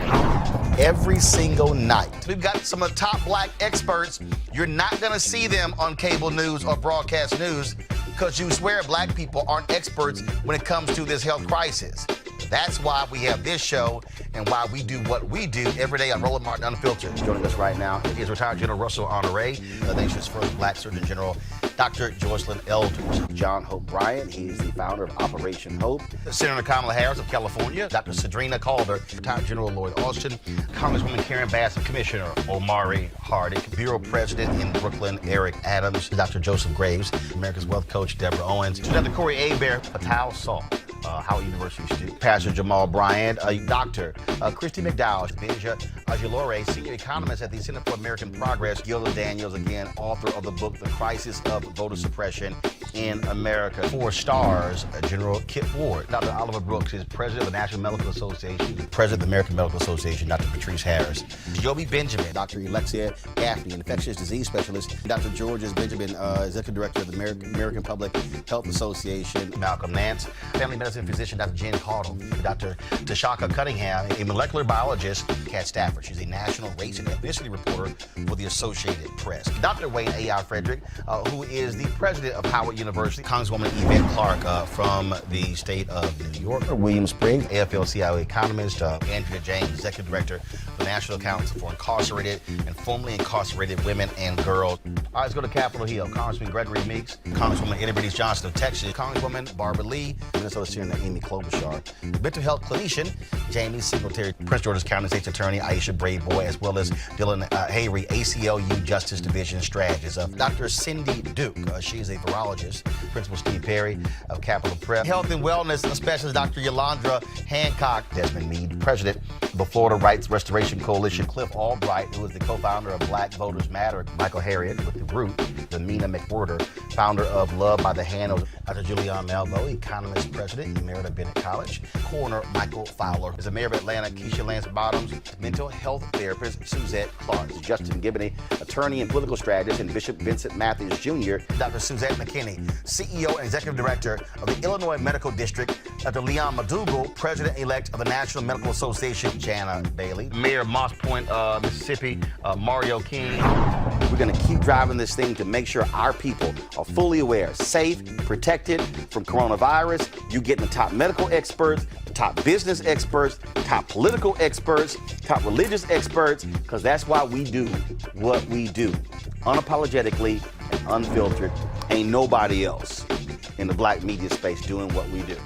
Every single night, we've got some of the top black experts. You're not going to see them on cable news or broadcast news because you swear black people aren't experts when it comes to this health crisis. That's why we have this show and why we do what we do every day on Roland Martin Unfiltered. Joining us right now is retired General Russell Honore, the nation's first black Surgeon General, Dr. Joycelyn Elders. John Hope Bryant, he is the founder of Operation Hope. Senator Kamala Harris of California, Dr. Cedrina Calder, retired General Lloyd Austin, Congresswoman Karen Bass, Commissioner Omari Hardick, Bureau President in Brooklyn, Eric Adams, Dr. Joseph Graves, America's Wealth Coach, Deborah Owens, Dr. Corey Hebert, Patel Salt, Howard University student, Pastor Jamal Bryant, Dr. Christy McDowell, Benja Ajilore, senior economist at the Center for American Progress, Gilda Daniels, again, author of the book, The Crisis of Voter Suppression in America. 4 stars, General Kip Ward, Dr. Oliver Brooks is president of the National Medical Association, president of the American Medical Association, Dr. Patrice Harris, Joby Benjamin, Dr. Alexia Gaffney, infectious disease specialist, Dr. Georges Benjamin, executive director of the American Public Health Association, Malcolm Nance, family medicine physician, Dr. Jen Caudle, Dr. Tashaka Cunningham, a molecular biologist, Kat Stafford. She's a national race and ethnicity reporter for the Associated Press. Dr. Wayne A.I. Frederick, who is the president of Howard University, Congresswoman Yvette Clarke from the state of New York, William Spriggs, AFL-CIO economist, Andrea James, executive director of the National Council for Incarcerated and Formerly Incarcerated Women and Girls. All right, let's go to Capitol Hill. Congressman Gregory Meeks, Congresswoman Eddie Bernice Johnson of Texas, Congresswoman Barbara Lee, Minnesota Senator Amy Klobuchar, mental health clinician Jamie Singletary, Prince George's County State's Attorney Aisha Brayboy, as well as Dylan Hayrie, ACLU Justice Division strategist. Dr. Cindy Duke, she is a virologist. Principal Steve Perry of Capitol Prep. Health and wellness specialist Dr. Yolandra Hancock. Desmond Meade, president of the Florida Rights Restoration Coalition. Cliff Albright, who is the co-founder of Black Voters Matter. Michael Harriet with The Root. Mina McWhorter, founder of Love by the Hand. Dr. Julianne Malvo, economist, president, Emerita Bennett College. Coroner Michael Fowler is the mayor of Atlanta. Keisha Lance Bottoms, mental health therapist Suzette Clark. Justin Gibney, attorney and political strategist, and Bishop Vincent Matthews Jr. Dr. Suzette McKinney, CEO and executive director of the Illinois Medical District. Dr. Leon McDougall, president-elect of the National Medical Association. Jana Bailey, mayor of Moss Point, Mississippi. Mario King. We're going to keep driving this thing to make sure our people are fully aware, safe, protected from coronavirus. You're getting the top medical experts. top business experts, top political experts, top religious experts, because that's why we do what we do. Unapologetically and unfiltered. Ain't nobody else in the black media space doing what we do.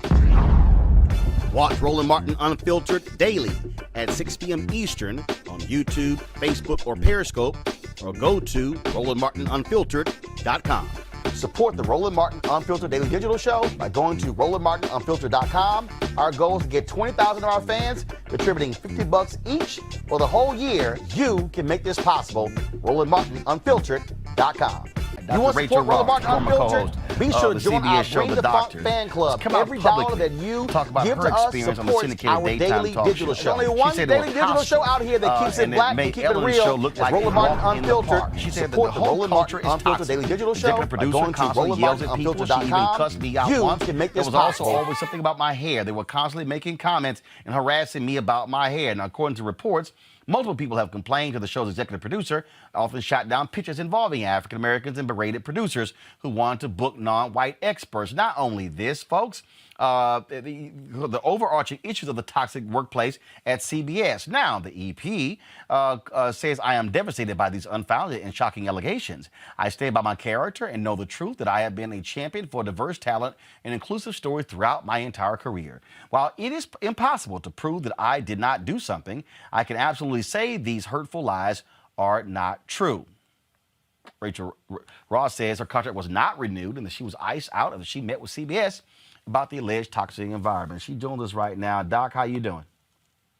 Watch Roland Martin Unfiltered daily at 6 p.m. Eastern on YouTube, Facebook, or Periscope, or go to RolandMartinUnfiltered.com. Support the Roland Martin Unfiltered Daily Digital Show by going to RolandMartinUnfiltered.com. Our goal is to get 20,000 of our fans contributing $50 each for the whole year. You can make this possible. RolandMartinUnfiltered.com. You want to Rachael support Roland Martin Unfiltered? Be sure to join our show, Bring The the Funk Doctors. fan club. Come out Every dollar publicly. that you Talk about give her to us experience on the supports syndicated our daytime daily talk digital show. show. Only She one said they daily were digital show hostile, out here that keeps it and black made and keep it Ellen's real. show look It's like Roland a Martin walk in the Unfiltered. park. She said that Support the the whole Roland culture Martin is Unfiltered toxic. Daily Digital The Show executive by producer going to constantly yells at people. She even RolandMartinUnfiltered.com. cussed me out You once. can make There this was also possible. always something about my hair. They were constantly making comments and harassing me about my hair. Now, according to reports, multiple people have complained to the show's executive producer, often shot down pictures involving African Americans and berated producers who wanted to book non-white experts. Not only this, folks, the overarching issues of the toxic workplace at CBS. Now, the EP says, I am devastated by these unfounded and shocking allegations. I stand by my character and know the truth that I have been a champion for diverse talent and inclusive stories throughout my entire career. While it is impossible to prove that I did not do something, I can absolutely say these hurtful lies are not true. Rachael Ross says her contract was not renewed and that she was iced out after she met with CBS about the alleged toxic environment. She joins us right now. Doc, how you doing?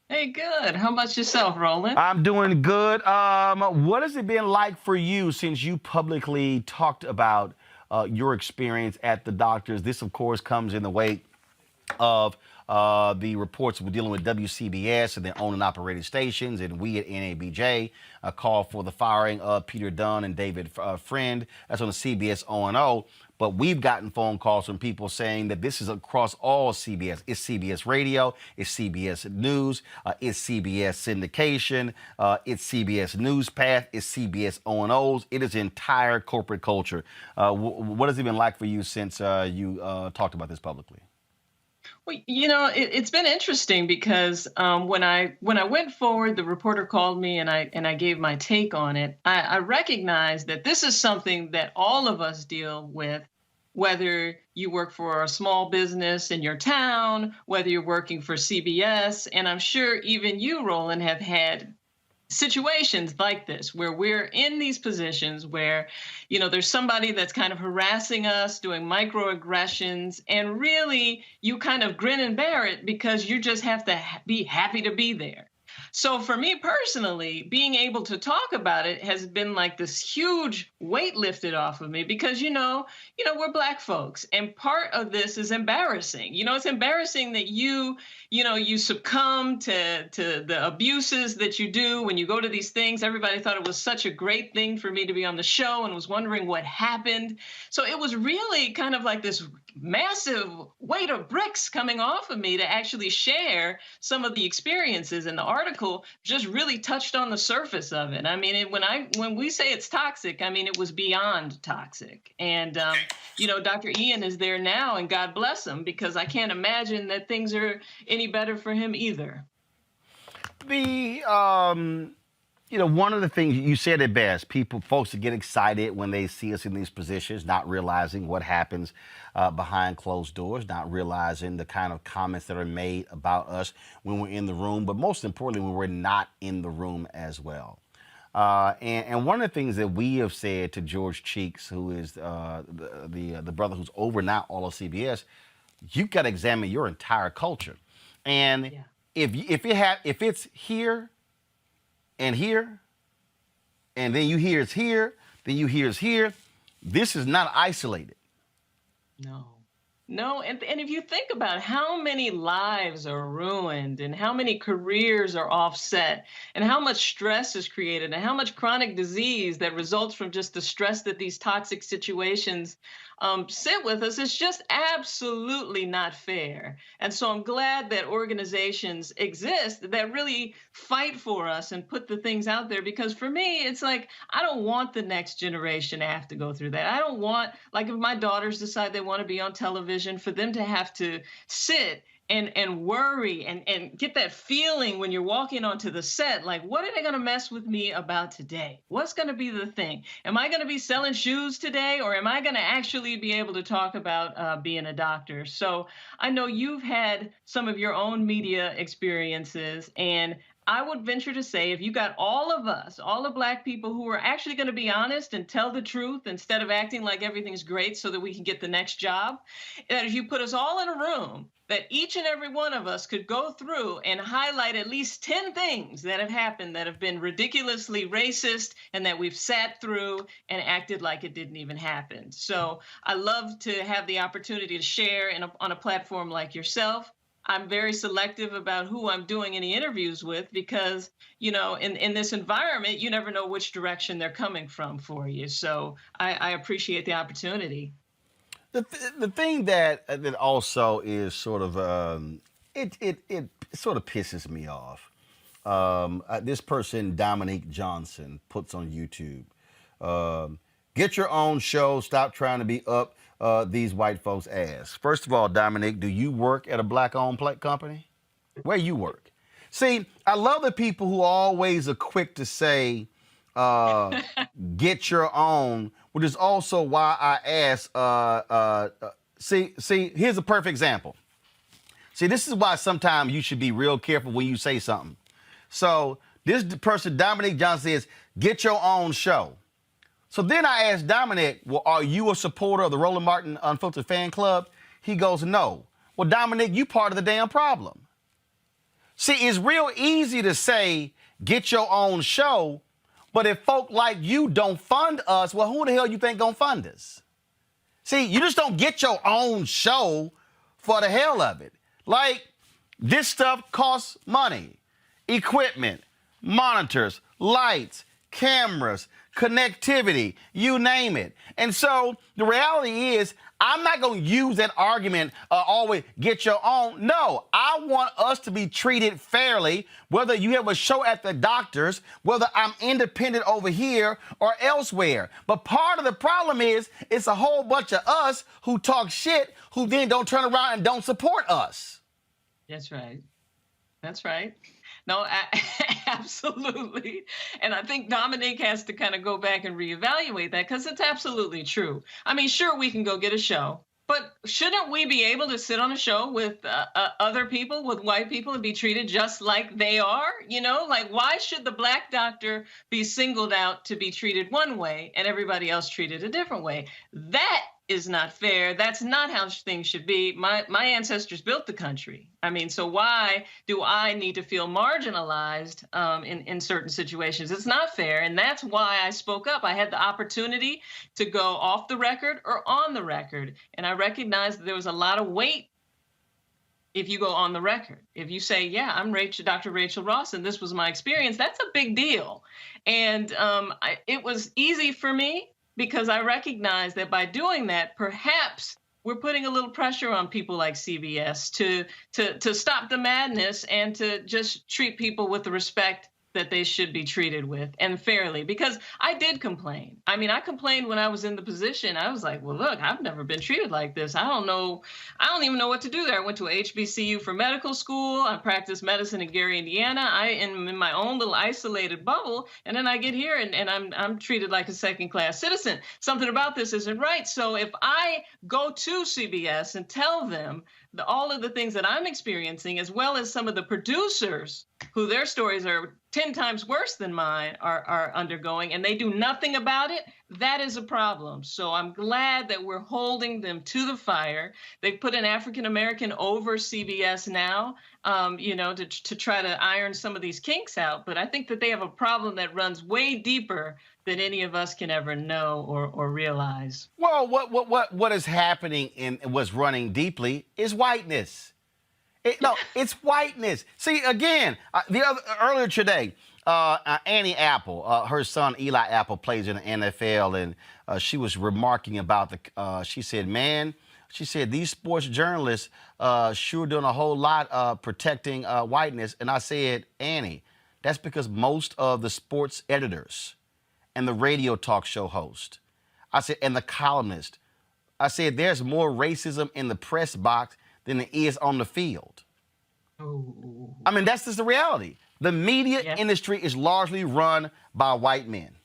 Hey, good. How about yourself, Roland? I'm doing good. What has it been like for you since you publicly talked about your experience at the doctors? This, of course, comes in the wake of the reports we're dealing with WCBS and their owned and operated stations, and we at NABJ called for the firing of Peter Dunn and David Friend. That's on the CBS O&O. But we've gotten phone calls from people saying that this is across all CBS. It's CBS Radio, it's CBS News, it's CBS Syndication, it's CBS NewsPath, it's CBS O&Os. It is entire corporate culture. What has it been like for you since you talked about this publicly? Well, you know, it's been interesting because when I went forward, the reporter called me and I gave my take on it. I recognized that this is something that all of us deal with, whether you work for a small business in your town, whether you're working for CBS, and I'm sure even you, Roland, have had situations like this where we're in these positions where, you know, there's somebody that's kind of harassing us, doing microaggressions, and really you kind of grin and bear it because you just have to be happy to be there. So for me personally, being able to talk about it has been like this huge weight lifted off of me because, you know, we're Black folks, and part of this is embarrassing. You know, it's embarrassing that you succumb to the abuses that you do when you go to these things. Everybody thought it was such a great thing for me to be on the show and was wondering what happened. So it was really kind of like this massive weight of bricks coming off of me to actually share some of the experiences, and the article just really touched on the surface of it. I mean, when we say it's toxic, I mean, it was beyond toxic. And, you know, Dr. Ian is there now, and God bless him, because I can't imagine that things are any better for him either. You know, one of the things you said it best, folks that get excited when they see us in these positions, not realizing what happens behind closed doors, not realizing the kind of comments that are made about us when we're in the room, but most importantly, when we're not in the room as well. And one of the things that we have said to George Cheeks, who is the brother who's over now all of CBS, you've got to examine your entire culture. And if it's here, and here, and then you hear it's here, then you hear it's here. This is not isolated. No, and if you think about how many lives are ruined and how many careers are offset and how much stress is created and how much chronic disease that results from just the stress that these toxic situations sit with us, it's just absolutely not fair. And so I'm glad that organizations exist that really fight for us and put the things out there, because for me, it's like, I don't want the next generation to have to go through that. I don't want, like, if my daughters decide they want to be on television, for them to have to sit and worry and get that feeling when you're walking onto the set, like, what are they going to mess with me about today? What's going to be the thing? Am I going to be selling shoes today, or am I going to actually be able to talk about being a doctor? So I know you've had some of your own media experiences, and I would venture to say if you got all of us, all the Black people who are actually going to be honest and tell the truth instead of acting like everything's great so that we can get the next job, that if you put us all in a room, that each and every one of us could go through and highlight at least 10 things that have happened that have been ridiculously racist and that we've sat through and acted like it didn't even happen. So I love to have the opportunity to share on a platform like yourself. I'm very selective about who I'm doing any interviews with because, you know, in this environment, you never know which direction they're coming from for you. So I appreciate the opportunity. The thing that also is sort of it sort of pisses me off. This person, Dominique Johnson, puts on YouTube, get your own show, stop trying to be up these white folks' ass. First of all, Dominique, do you work at a Black-owned company? Where you work? See, I love the people who always are quick to say, get your own, which is also why I ask, see, here's a perfect example. See, this is why sometimes you should be real careful when you say something. So this person, Dominique Johnson, says, get your own show. So then I asked Dominic, well, are you a supporter of the Roland Martin Unfiltered Fan Club? He goes, no. Well, Dominic, you part of the damn problem. See, it's real easy to say, get your own show, but if folk like you don't fund us, well, who the hell you think gonna fund us? See, you just don't get your own show for the hell of it. Like, this stuff costs money, equipment, monitors, lights, cameras, connectivity, you name it. And so the reality is, I'm not going to use that argument, always get your own. No, I want us to be treated fairly, whether you have a show at the doctor's, whether I'm independent over here or elsewhere. But part of the problem is, it's a whole bunch of us who talk shit, who then don't turn around and don't support us. That's right. That's right. No, absolutely. And I think Dominique has to kind of go back and reevaluate that because it's absolutely true. I mean, sure, we can go get a show, but shouldn't we be able to sit on a show with other people, with white people, and be treated just like they are? You know, like, why should the Black doctor be singled out to be treated one way and everybody else treated a different way? That is not fair. That's not how things should be. My ancestors built the country. I mean, so why do I need to feel marginalized in certain situations? It's not fair. And that's why I spoke up. I had the opportunity to go off the record or on the record. And I recognized that there was a lot of weight if you go on the record. If you say, yeah, I'm Dr. Rachael Ross, and this was my experience, that's a big deal. And it was easy for me, because I recognize that by doing that, perhaps we're putting a little pressure on people like CBS to stop the madness and to just treat people with the respect that they should be treated with, and fairly, because I did complain. I mean, I complained when I was in the position. I was like, well, look, I've never been treated like this. I don't even know what to do there. I went to a HBCU for medical school. I practiced medicine in Gary, Indiana. I am in my own little isolated bubble, and then I get here and I'm treated like a second-class citizen. Something about this isn't right. So if I go to CBS and tell them all of the things that I'm experiencing, as well as some of the producers who their stories are 10 times worse than mine are undergoing, and they do nothing about it, that is a problem. So I'm glad that we're holding them to the fire. They've put an African-American over CBS now, to try to iron some of these kinks out. But I think that they have a problem that runs way deeper than any of us can ever know or realize. Well, what is happening and what's running deeply is whiteness. It's whiteness. See, again, earlier today, Annie Apple, her son Eli Apple plays in the NFL, and she was remarking about she said, these sports journalists sure doing a whole lot protecting whiteness. And I said, Annie, that's because most of the sports editors and the radio talk show host, I said, and the columnist, I said, there's more racism in the press box than it is on the field. Oh. I mean, that's just the reality. The media industry is largely run by white men.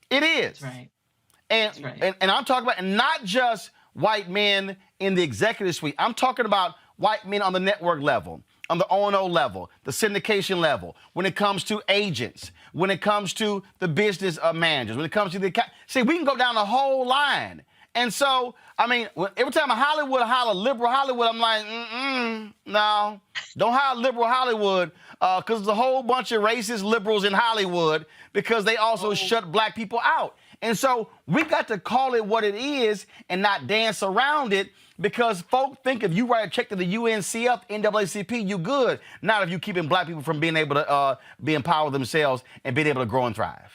It is. That's right. And, That's right. and I'm talking about, and not just white men in the executive suite. I'm talking about white men on the network level, on the O&O level, the syndication level, when it comes to agents, when it comes to the business managers, when it comes to the... See, we can go down the whole line. And so, I mean, every time Hollywood holler liberal Hollywood, I'm like, no, don't holler liberal Hollywood, because there's a whole bunch of racist liberals in Hollywood because they also shut black people out. And so we got to call it what it is and not dance around it, because folk think if you write a check to the UNCF, NAACP, you good. Not if you keeping black people from being able to be empowered themselves and being able to grow and thrive.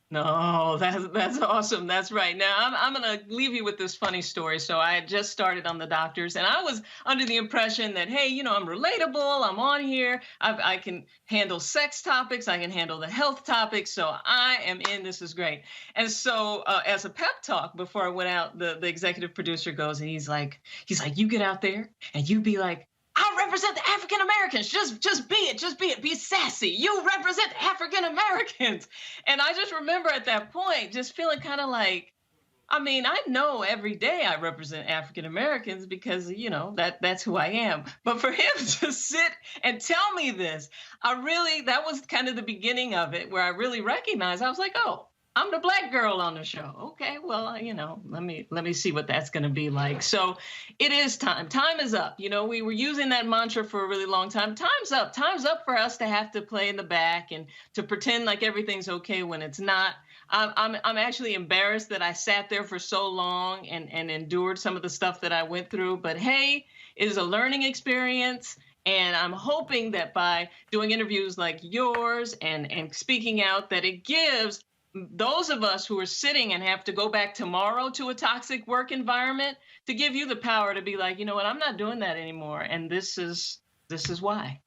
No, that's awesome. That's right. Now, I'm going to leave you with this funny story. So I had just started on the doctors, and I was under the impression that, hey, you know, I'm relatable. I'm on here. I can handle sex topics. I can handle the health topics. So I am in. This is great. And so as a pep talk before I went out, the executive producer goes, and he's like, you get out there and you be like, I represent the African Americans. Just be it. Be sassy. You represent the African Americans. And I just remember at that point just feeling kind of like, I mean, I know every day I represent African Americans because, you know, that's who I am. But for him to sit and tell me this, that was kind of the beginning of it, where I really recognized, I was like, oh, I'm the black girl on the show. Okay, well, you know, let me see what that's going to be like. So it is time. Time is up. You know, we were using that mantra for a really long time. Time's up. Time's up for us to have to play in the back and to pretend like everything's okay when it's not. I'm actually embarrassed that I sat there for so long and endured some of the stuff that I went through. But hey, it is a learning experience. And I'm hoping that by doing interviews like yours and speaking out, that it gives those of us who are sitting and have to go back tomorrow to a toxic work environment, to give you the power to be like, you know what, I'm not doing that anymore. And this is why.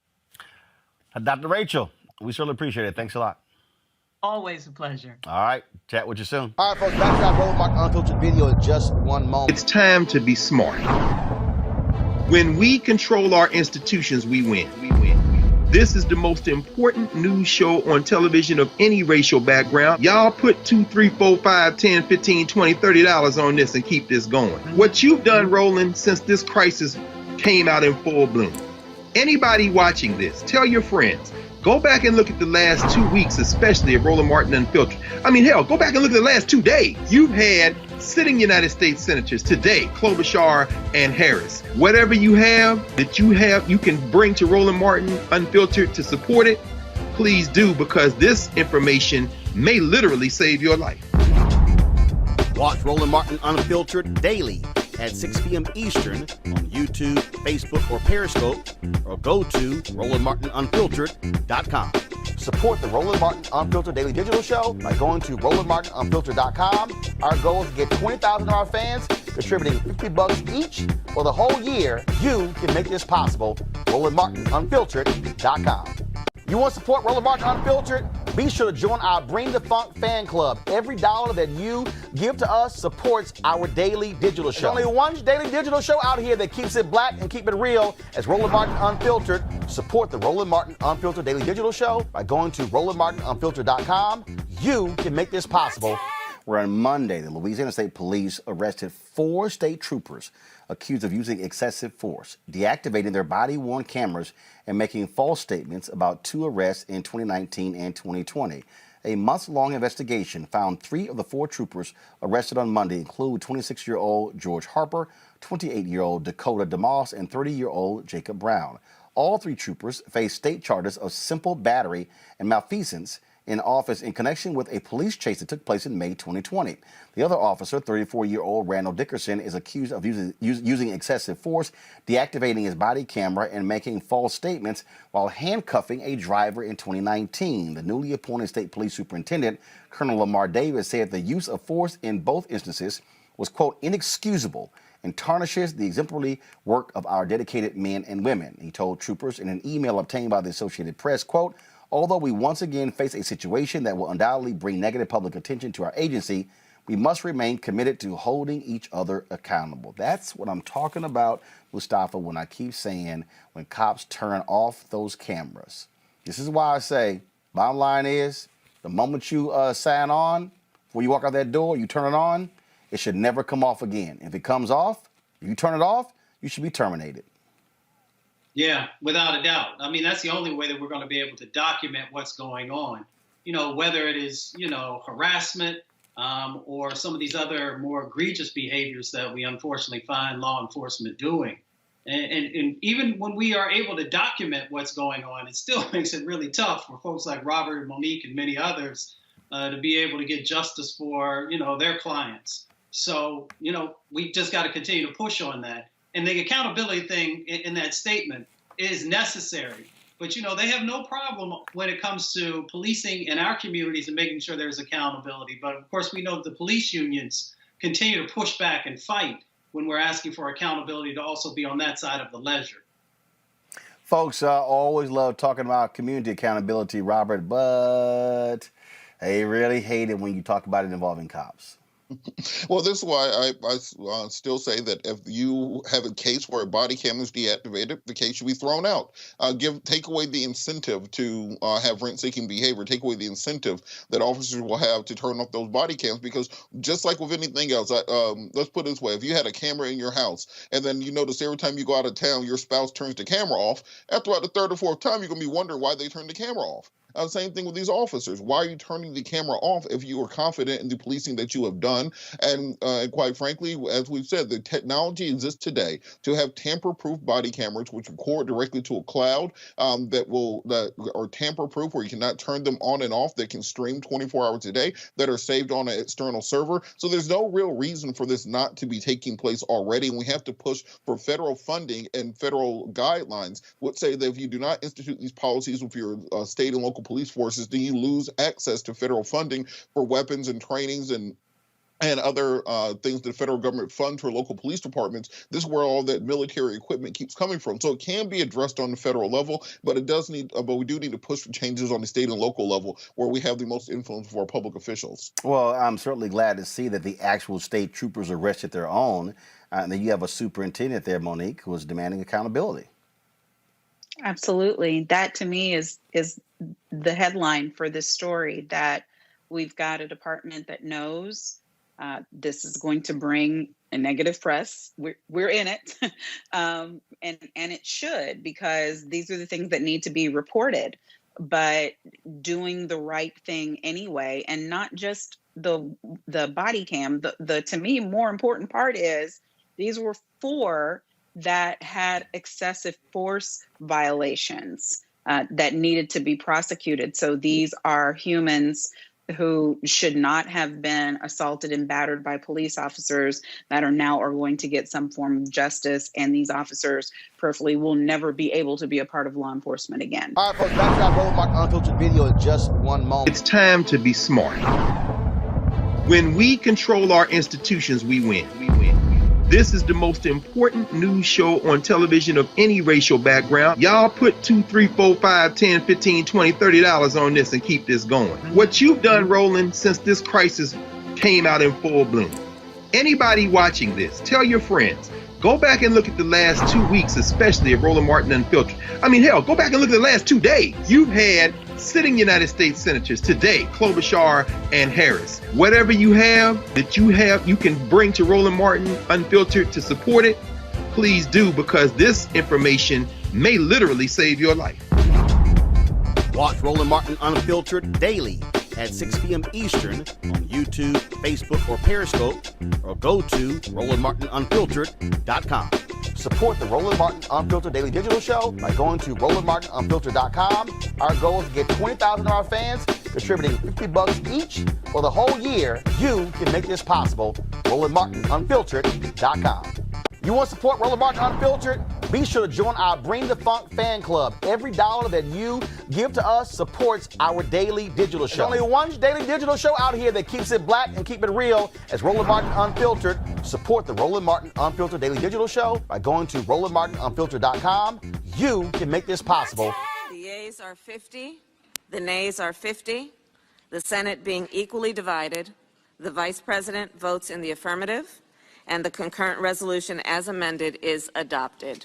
Dr. Rachael, we certainly appreciate it. Thanks a lot. Always a pleasure. All right. Chat with you soon. All right, folks, back to our Roland Martin Unfiltered video in just one moment. It's time to be smart. When we control our institutions, we win. This is the most important news show on television of any racial background. Y'all put $2, $3, $4, $5, $10, $15, $20, $30 on this and keep this going. What you've done, Roland, since this crisis came out in full bloom. Anybody watching this, tell your friends. Go back and look at the last 2 weeks, especially of Roland Martin Unfiltered. I mean, hell, go back and look at the last 2 days. You've had sitting United States senators today, Klobuchar and Harris. Whatever you have that you can bring to Roland Martin Unfiltered to support it, please do, because this information may literally save your life. Watch Roland Martin Unfiltered daily at 6 p.m. Eastern on YouTube, Facebook, or Periscope, or go to RolandMartinUnfiltered.com. Support the Roland Martin Unfiltered Daily Digital Show by going to RolandMartinUnfiltered.com. Our goal is to get 20,000 of our fans contributing $50 each for the whole year. You can make this possible. RolandMartinUnfiltered.com. You want to support Roland Martin Unfiltered? Be sure to join our Bring the Funk fan club. Every dollar that you give to us supports our daily digital show. There's only one daily digital show out here that keeps it black and keep it real. As Roland Martin Unfiltered. Support the Roland Martin Unfiltered Daily Digital Show by going to RolandMartinUnfiltered.com. You can make this possible. Where on Monday, the Louisiana State Police arrested 4 state troopers accused of using excessive force, deactivating their body-worn cameras, and making false statements about 2 arrests in 2019 and 2020. A months-long investigation found 3 of the 4 troopers arrested on Monday include 26-year-old George Harper, 28-year-old Dakota DeMoss, and 30-year-old Jacob Brown. All 3 troopers face state charges of simple battery and malfeasance in office in connection with a police chase that took place in May 2020. The other officer, 34-year-old Randall Dickerson, is accused of using excessive force, deactivating his body camera, and making false statements while handcuffing a driver in 2019. The newly appointed state police superintendent, Colonel Lamar Davis, said the use of force in both instances was, quote, inexcusable and tarnishes the exemplary work of our dedicated men and women. He told troopers in an email obtained by the Associated Press, quote, although we once again face a situation that will undoubtedly bring negative public attention to our agency, We must remain committed to holding each other accountable. That's what I'm talking about, Mustafa, when I keep saying when cops turn off those cameras. This is why I say, bottom line is, the moment you sign on, before you walk out that door, you turn it on, it should never come off again. If it comes off, if you turn it off, you should be terminated. Yeah, without a doubt. I mean, that's the only way that we're going to be able to document what's going on. You know, whether it is, you know, harassment or some of these other more egregious behaviors that we unfortunately find law enforcement doing. And even when we are able to document what's going on, it still makes it really tough for folks like Robert and Monique and many others to be able to get justice for, you know, their clients. So, you know, we just got to continue to push on that. And the accountability thing in that statement is necessary. But, you know, they have no problem when it comes to policing in our communities and making sure there's accountability. But, of course, we know the police unions continue to push back and fight when we're asking for accountability to also be on that side of the ledger. Folks, I always love talking about community accountability, Robert, but they really hate it when you talk about it involving cops. Well, this is why I still say that if you have a case where a body cam is deactivated, the case should be thrown out. Take away the incentive to have rent-seeking behavior. Take away the incentive that officers will have to turn off those body cams, because just like with anything else, let's put it this way: if you had a camera in your house and then you notice every time you go out of town, your spouse turns the camera off, after about the third or fourth time, you're going to be wondering why they turned the camera off. Same thing with these officers. Why are you turning the camera off if you are confident in the policing that you have done? And quite frankly, as we've said, the technology exists today to have tamper-proof body cameras, which record directly to a cloud that are tamper-proof, where you cannot turn them on and off. That can stream 24 hours a day, that are saved on an external server. So there's no real reason for this not to be taking place already. And we have to push for federal funding and federal guidelines, which say that if you do not institute these policies with your state and local police forces, then you lose access to federal funding for weapons and trainings and other things the federal government funds for local police departments. This is where all that military equipment keeps coming from. So it can be addressed on the federal level, but we do need to push for changes on the state and local level, where we have the most influence for our public officials. Well, I'm certainly glad to see that the actual state troopers arrested their own, and that you have a superintendent there, Monique, who is demanding accountability. Absolutely. That to me is the headline for this story, that we've got a department that knows this is going to bring a negative press. We're in it, and it should, because these are the things that need to be reported. But doing the right thing anyway, and not just the body cam. The to me more important part is these were 4 that had excessive force violations that needed to be prosecuted. So these are humans who should not have been assaulted and battered by police officers that are going to get some form of justice. And these officers, prayerfully, will never be able to be a part of law enforcement again. All right, folks, back to our Roland Martin Unfiltered video in just one moment. It's time to be smart. When we control our institutions, we win. This is the most important news show on television of any racial background. Y'all put $2, $3, $4, $5, $10, $15, $20, $30 on this and keep this going. What you've done, Roland, since this crisis came out in full bloom. Anybody watching this, tell your friends. Go back and look at the last 2 weeks, especially of Roland Martin Unfiltered. I mean, hell, go back and look at the last 2 days. You've had sitting United States senators today, Klobuchar and Harris. Whatever you have that you can bring to Roland Martin Unfiltered to support it, please do, because this information may literally save your life. Watch Roland Martin Unfiltered daily at 6 p.m. Eastern on YouTube, Facebook, or Periscope, or go to RolandMartinUnfiltered.com. Support the Roland Martin Unfiltered Daily Digital Show by going to RolandMartinUnfiltered.com. Our goal is to get 20,000 of our fans contributing $50 each for the whole year. You can make this possible. RolandMartinUnfiltered.com. You want to support Roland Martin Unfiltered? Be sure to join our Bring the Funk fan club. Every dollar that you give to us supports our daily digital show. There's only one daily digital show out here that keeps it black and keep it real. As Roland Martin Unfiltered. Support the Roland Martin Unfiltered Daily Digital Show by going to RolandMartinUnfiltered.com. You can make this possible. The yeas are 50. The nays are 50. The Senate being equally divided. The Vice President votes in the affirmative, and the concurrent resolution as amended is adopted.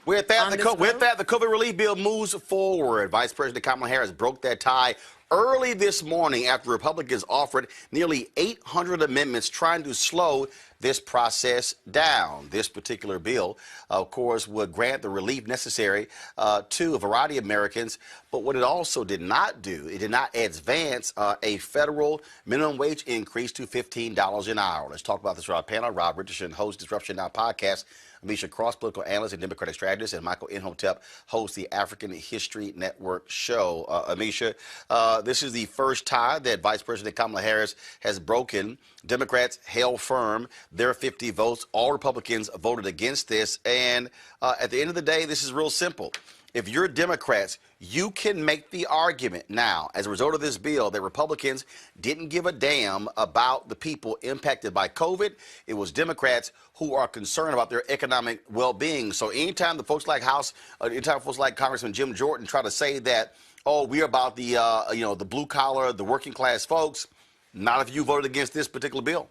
With that, the COVID relief bill moves forward. Vice President Kamala Harris broke that tie early this morning after Republicans offered nearly 800 amendments trying to slow this process down. This particular bill, of course, would grant the relief necessary to a variety of Americans. But what it also did not do, it did not advance a federal minimum wage increase to $15 an hour. Let's talk about this with our panel. Rob Richardson hosts Disruption Now podcast. Amisha Cross, political analyst and Democratic strategist, and Michael Inhotep hosts the African History Network show. Amisha, this is the first tie that Vice President Kamala Harris has broken. Democrats held firm their 50 votes. All Republicans voted against this. And at the end of the day, this is real simple. If you're Democrats, you can make the argument now, as a result of this bill, that Republicans didn't give a damn about the people impacted by COVID. It was Democrats who are concerned about their economic well-being. So anytime the folks like anytime folks like Congressman Jim Jordan try to say that, oh, we're about the, the blue collar, the working class folks, not if you voted against this particular bill.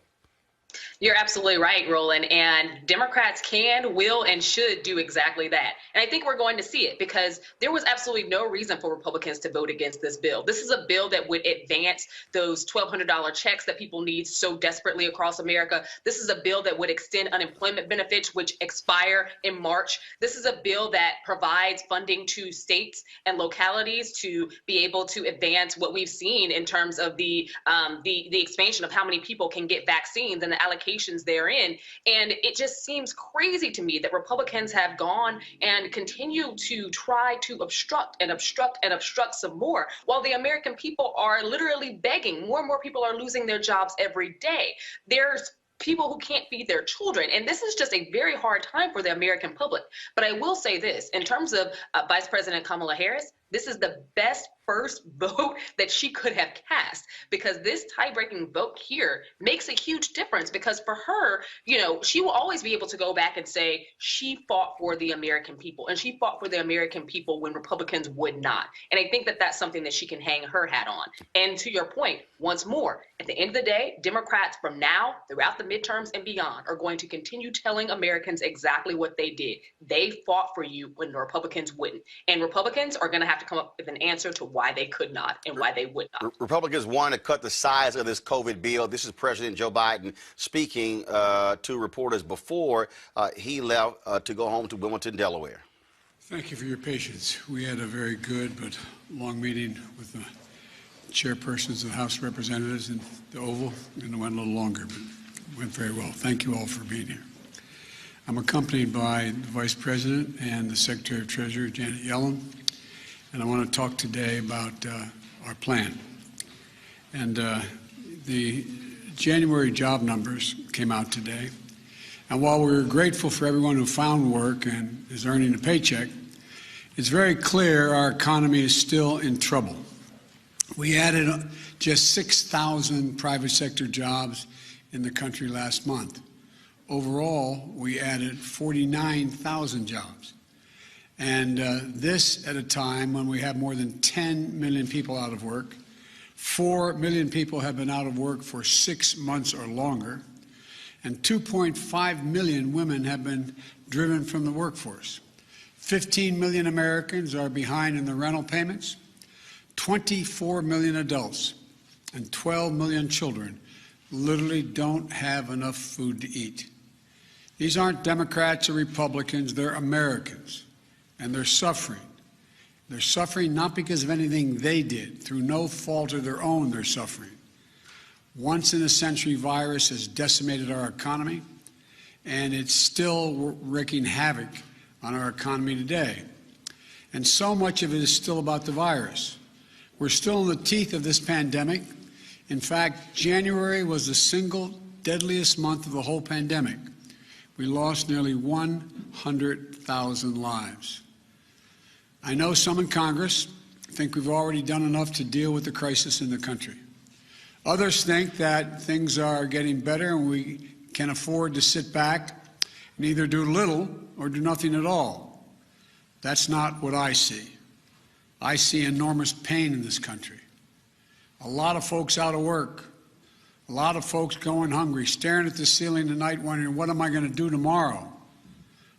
You're absolutely right, Roland. And Democrats can, will, and should do exactly that. And I think we're going to see it because there was absolutely no reason for Republicans to vote against this bill. This is a bill that would advance those $1,200 checks that people need so desperately across America. This is a bill that would extend unemployment benefits, which expire in March. This is a bill that provides funding to states and localities to be able to advance what we've seen in terms of the expansion of how many people can get vaccines and the allocations therein. And it just seems crazy to me that Republicans have gone and continue to try to obstruct and obstruct and obstruct some more, while the American people are literally begging. More and more people are losing their jobs every day. There's people who can't feed their children. And this is just a very hard time for the American public. But I will say this, in terms of Vice President Kamala Harris, this is the best first vote that she could have cast, because this tie-breaking vote here makes a huge difference, because for her, she will always be able to go back and say she fought for the American people, and she fought for the American people when Republicans would not. And I think that that's something that she can hang her hat on. And to your point, once more, at the end of the day, Democrats from now throughout the midterms and beyond are going to continue telling Americans exactly what they did. They fought for you when the Republicans wouldn't. And Republicans are going to have to come up with an answer to why they could not and why they would not. Republicans want to cut the size of this COVID bill. This is President Joe Biden speaking to reporters before he left to go home to Wilmington, Delaware. Thank you for your patience. We had a very good but long meeting with the chairpersons of the House of Representatives in the Oval, and it went a little longer, but it went very well. Thank you all for being here. I'm accompanied by the Vice President and the Secretary of Treasury, Janet Yellen, and I want to talk today about our plan. And the January job numbers came out today. And while we're grateful for everyone who found work and is earning a paycheck, it's very clear our economy is still in trouble. We added just 6,000 private sector jobs in the country last month. Overall, we added 49,000 jobs. And this at a time when we have more than 10 million people out of work. 4 million people have been out of work for 6 months or longer. And 2.5 million women have been driven from the workforce. 15 million Americans are behind in the rental payments. 24 million adults and 12 million children literally don't have enough food to eat. These aren't Democrats or Republicans, they're Americans. And they're suffering. They're suffering not because of anything they did. Through no fault of their own, they're suffering. Once-in-a-century virus has decimated our economy, and it's still wreaking havoc on our economy today. And so much of it is still about the virus. We're still in the teeth of this pandemic. In fact, January was the single deadliest month of the whole pandemic. We lost nearly 100,000 lives. I know some in Congress think we've already done enough to deal with the crisis in the country. Others think that things are getting better and we can afford to sit back and either do little or do nothing at all. That's not what I see. I see enormous pain in this country. A lot of folks out of work, a lot of folks going hungry, staring at the ceiling tonight wondering, what am I going to do tomorrow?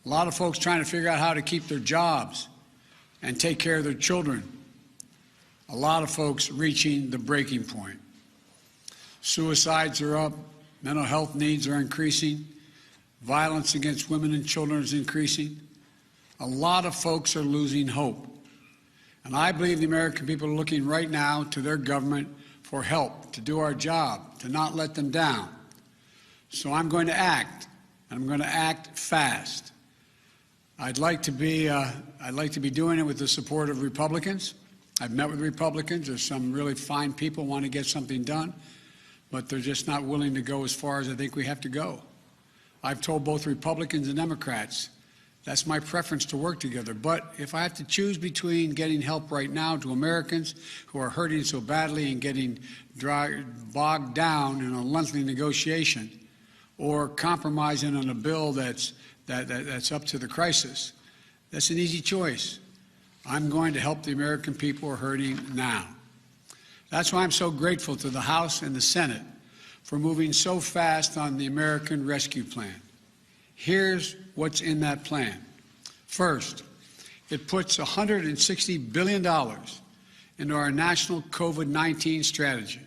A lot of folks trying to figure out how to keep their jobs and take care of their children. A lot of folks reaching the breaking point. Suicides are up, mental health needs are increasing, violence against women and children is increasing. A lot of folks are losing hope. And I believe the American people are looking right now to their government for help, to do our job, to not let them down. So I'm going to act, and I'm going to act fast. I'd like to be doing it with the support of Republicans. I've met with Republicans. There's some really fine people who want to get something done, but they're just not willing to go as far as I think we have to go. I've told both Republicans and Democrats that's my preference, to work together. But if I have to choose between getting help right now to Americans who are hurting so badly and getting bogged down in a lengthy negotiation, or compromising on a bill that's up to the crisis, that's an easy choice. I'm going to help the American people who are hurting now. That's why I'm so grateful to the House and the Senate for moving so fast on the American Rescue Plan. Here's what's in that plan. First, it puts $160 billion into our national COVID-19 strategy,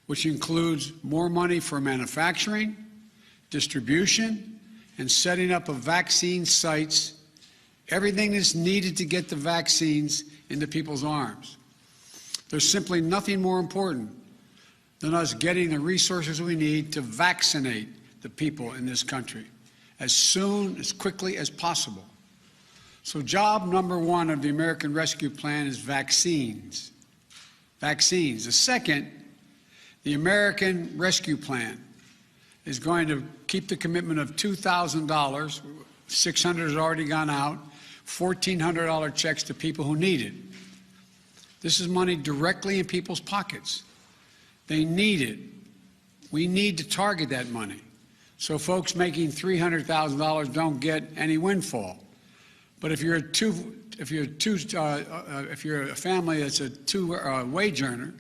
which includes more money for manufacturing, distribution, and setting up of vaccine sites, everything that's needed to get the vaccines into people's arms. There's simply nothing more important than us getting the resources we need to vaccinate the people in this country as soon, as quickly as possible. So job number one of the American Rescue Plan is vaccines. Vaccines. The second, the American Rescue Plan is going to keep the commitment of $2,000, $600 has already gone out, $1,400 checks to people who need it. This is money directly in people's pockets. They need it. We need to target that money, so folks making $300,000 don't get any windfall. But if you're a family that's a two-wage earner,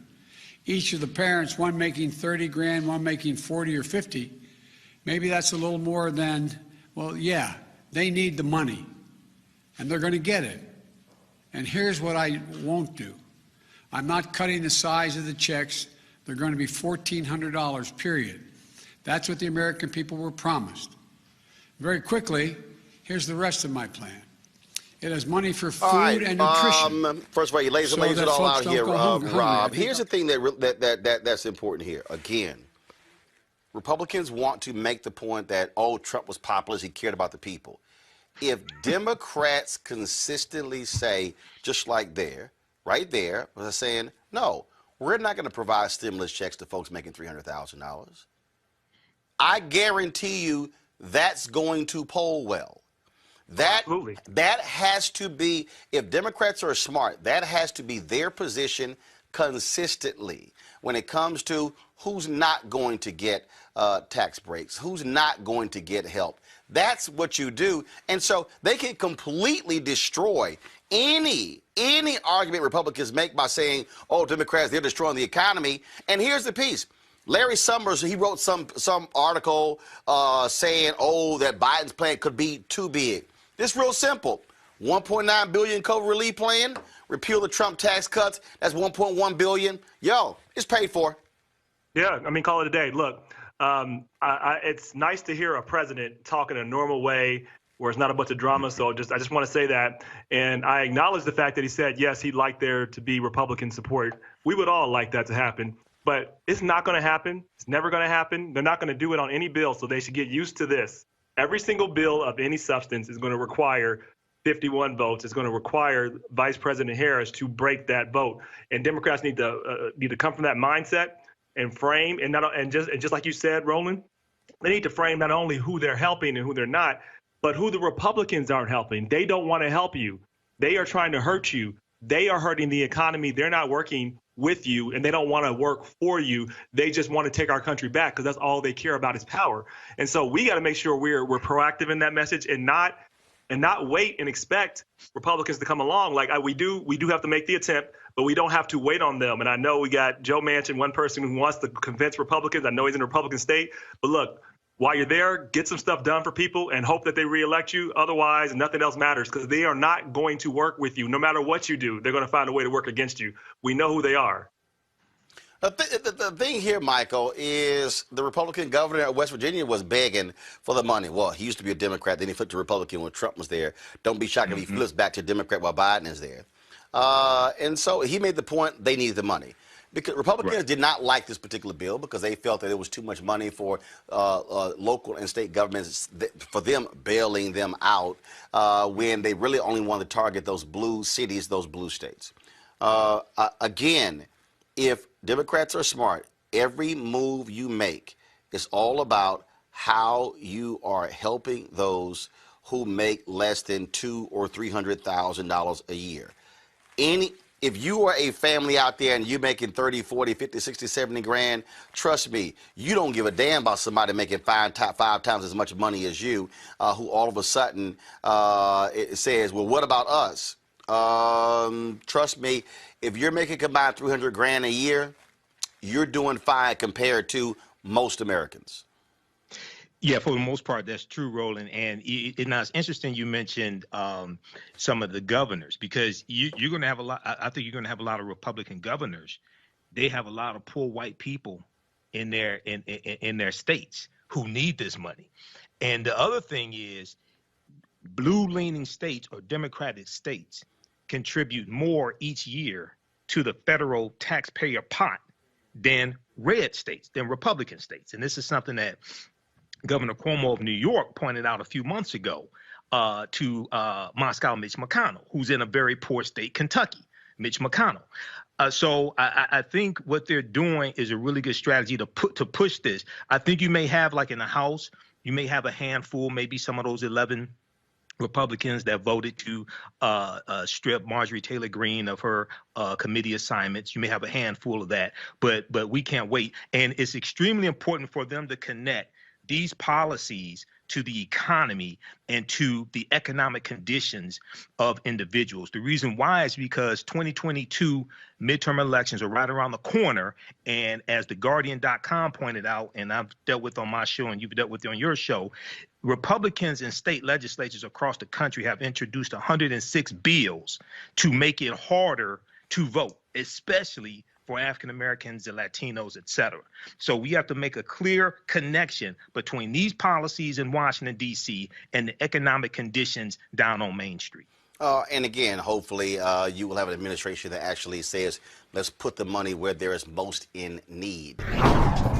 each of the parents, one making 30 grand, one making 40 or 50, maybe that's a little more than, well, yeah, they need the money, and they're going to get it. And here's what I won't do. I'm not cutting the size of the checks. They're going to be $1,400, period. That's what the American people were promised. Very quickly, here's the rest of my plan. It has money for food and nutrition. First of all, you lays it all out here, Rob. Here's the thing that's important here. Again, Republicans want to make the point that, oh, Trump was populist, he cared about the people. If Democrats consistently say, just like there, right there, was saying, no, we're not going to provide stimulus checks to folks making $300,000. I guarantee you that's going to poll well. That has to be, if Democrats are smart, that has to be their position consistently when it comes to who's not going to get tax breaks, who's not going to get help. That's what you do. And so they can completely destroy any argument Republicans make by saying, oh, Democrats, they're destroying the economy. And here's the piece. Larry Summers, he wrote some article saying, oh, that Biden's plan could be too big. It's real simple. $1.9 billion COVID relief plan, repeal the Trump tax cuts, that's $1.1 billion. Yo, it's paid for. Yeah, I mean, call it a day. Look, it's nice to hear a president talk in a normal way where it's not a bunch of drama. So I just want to say that. And I acknowledge the fact that he said, yes, he'd like there to be Republican support. We would all like that to happen. But it's not going to happen. It's never going to happen. They're not going to do it on any bill, so they should get used to this. Every single bill of any substance is going to require 51 votes. It's going to require Vice President Harris to break that vote. And Democrats need to come from that mindset and frame, and just like you said, Roland, they need to frame not only who they're helping and who they're not, but who the Republicans aren't helping. They don't want to help you. They are trying to hurt you. They are hurting the economy. They're not working with you, and they don't want to work for you. They just want to take our country back because that's all they care about is power. And so we got to make sure we're proactive in that message and not and not wait and expect Republicans to come along. Like we do have to make the attempt, but we don't have to wait on them. And I know we got Joe Manchin, one person who wants to convince Republicans. I know he's in a Republican state, but look, while you're there, get some stuff done for people and hope that they reelect you. Otherwise, nothing else matters, because they are not going to work with you. No matter what you do, they're going to find a way to work against you. We know who they are. The thing here, Michael, is the Republican governor of West Virginia was begging for the money. Well, he used to be a Democrat, then he flipped to Republican when Trump was there. Don't be shocked if he flips back to Democrat while Biden is there. And so he made the point they needed the money. Because Republicans did not like this particular bill because they felt that it was too much money for local and state governments, for them bailing them out when they really only wanted to target those blue cities, those blue states. Again, if Democrats are smart, every move you make is all about how you are helping those who make less than $200,000 or $300,000 a year. If you are a family out there and you're making 30, 40, 50, 60, 70 grand, trust me, you don't give a damn about somebody making five times as much money as you, who all of a sudden it says, well, what about us? Trust me, if you're making combined 300 grand a year, you're doing fine compared to most Americans. Yeah, for the most part, that's true, Roland. And it's interesting you mentioned some of the governors, because you're going to have a lot. I think you're going to have a lot of Republican governors. They have a lot of poor white people in their states who need this money. And the other thing is, blue-leaning states or Democratic states contribute more each year to the federal taxpayer pot than red states, than Republican states. And this is something that Governor Cuomo of New York pointed out a few months ago to Moscow Mitch McConnell, who's in a very poor state, Kentucky, Mitch McConnell. So I think what they're doing is a really good strategy to push this. I think you may have, like in the House, you may have a handful, maybe some of those 11 Republicans that voted to strip Marjorie Taylor Greene of her committee assignments. You may have a handful of that, but we can't wait. And it's extremely important for them to connect these policies to the economy and to the economic conditions of individuals. The reason why is because 2022 midterm elections are right around the corner. And as TheGuardian.com pointed out, and I've dealt with on my show and you've dealt with on your show, Republicans in state legislatures across the country have introduced 106 bills to make it harder to vote, especially for African Americans and Latinos, et cetera. So we have to make a clear connection between these policies in Washington, D.C. and the economic conditions down on Main Street. And again, hopefully you will have an administration that actually says, let's put the money where there is most in need.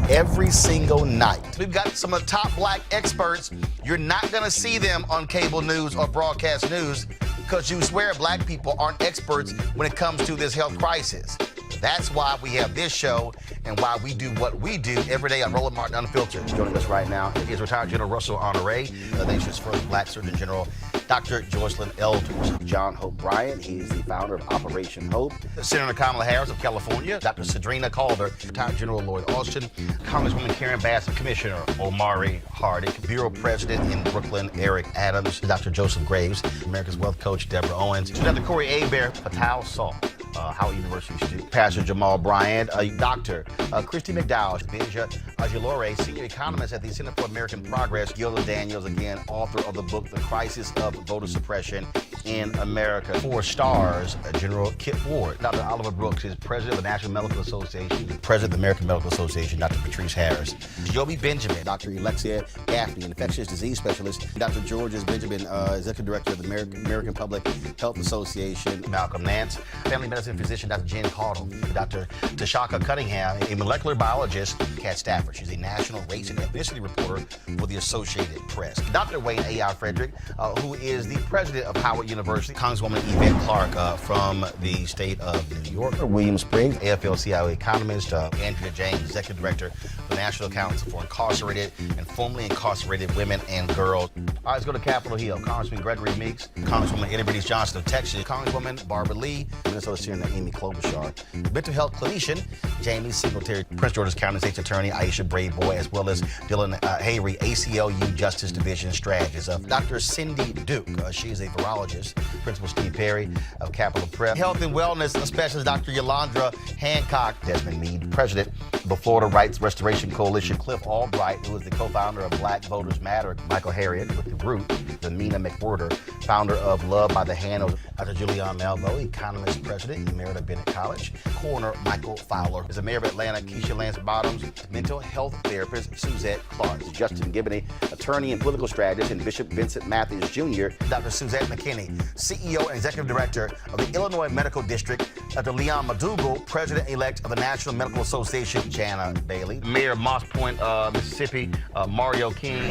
Every single night, we've got some of the top black experts. You're not going to see them on cable news or broadcast news because you swear black people aren't experts when it comes to this health crisis. That's why we have this show and why we do what we do every day on Roland Martin Unfiltered. Joining us right now is retired General Russell Honore, the nation's first black Surgeon General, Dr. Joycelyn Elders. John Hope Bryant, he is the founder of Operation Hope. Senator Kamala Harris of California, Dr. Cedrina Calder, retired General Lloyd Austin, Congresswoman Karen Bass, Commissioner Omari Hardick, Bureau President in Brooklyn, Eric Adams, Dr. Joseph Graves, America's Wealth Coach, Deborah Owens, Dr. Corey Hebert, Patel Salt, Howard University student, Pastor Jamal Bryant, Dr. Christy McDowell, Benja Ajilore, senior economist at the Center for American Progress, Gilda Daniels, again, author of the book, The Crisis of Voter Suppression in America. 4 stars, General Kip Ward. Dr. Oliver Brooks is president of the National Medical Association, president of the American Medical Association, Dr. Patrice Harris. Joby Benjamin, Dr. Alexia Gaffney, infectious disease specialist, Dr. Georges Benjamin, executive director of the American Public Health Association, Malcolm Nance, family medicine physician, Dr. Jen Caudle, Dr. Tashaka Cunningham, a molecular biologist, Kat Stafford. She's a national race and ethnicity reporter for the Associated Press. Dr. Wayne A.I. Frederick, who is the president of Howard University, Congresswoman Yvette Clarke from the state of New York, William Spriggs, AFL-CIO economist, Andrea James, executive director of the National Council for Incarcerated and Formerly Incarcerated Women and Girls. All right, let's go to Capitol Hill. Congressman Gregory Meeks, Congresswoman Eddie Johnson of Texas, Congresswoman Barbara Lee, Minnesota pediatrician Amy Klobuchar, mental health clinician Jamie Singletary, Prince George's County State's Attorney Aisha Brayboy, as well as Dylan Hayrie, ACLU Justice Division strategist. Dr. Cindy Duke, she is a virologist. Principal Steve Perry of Capital Prep. Health and wellness specialist Dr. Yolandra Hancock. Desmond Meade, president of the Florida Rights Restoration Coalition. Cliff Albright, who is the co-founder of Black Voters Matter. Michael Harriot with The Root. Mina McWhorter, founder of Love by the Hand. Dr. Julianne Malveaux, economist, president, Emerita Bennett College. Coroner Michael Fowler is the mayor of Atlanta. Keisha Lance Bottoms, mental health therapist Suzette Clark. Justin Gibney, attorney and political strategist, and Bishop Vincent Matthews Jr. Dr. Suzette McKinney, CEO and executive director of the Illinois Medical District. Dr. Leon McDougall, president-elect of the National Medical Association. Jana Bailey, mayor of Moss Point, Mississippi. Mario King.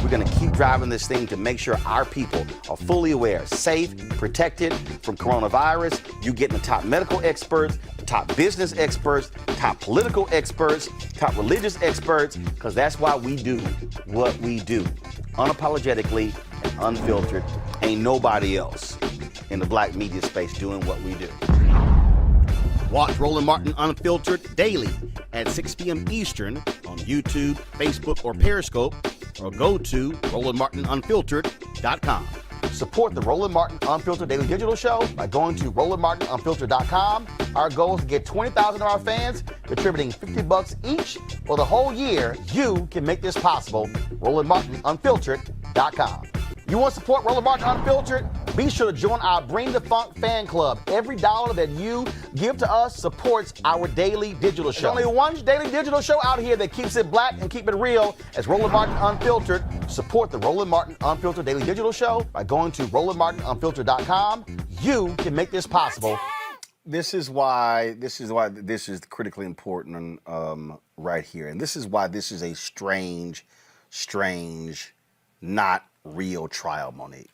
We're going to keep driving this thing to make sure our people are fully aware, safe, protected from coronavirus. You getting the top medical experts, the top business experts, top political experts, top religious experts, because that's why we do what we do. Unapologetically and unfiltered. Ain't nobody else in the black media space doing what we do. Watch Roland Martin Unfiltered daily at 6 p.m. Eastern on YouTube, Facebook, or Periscope, or go to RolandMartinUnfiltered.com. Support the Roland Martin Unfiltered Daily Digital Show by going to RolandMartinUnfiltered.com. Our goal is to get 20,000 of our fans contributing $50 each for the whole year. You can make this possible. RolandMartinUnfiltered.com. You want to support Roland Martin Unfiltered? Be sure to join our Bring the Funk fan club. Every dollar that you give to us supports our daily digital show. There's only one daily digital show out here that keeps it black and keep it real. As Roland Martin Unfiltered. Support the Roland Martin Unfiltered Daily Digital Show by going to RolandMartinUnfiltered.com. You can make this possible. This is why this is critically important right here. And this is why this is a strange, not real trial, Monique.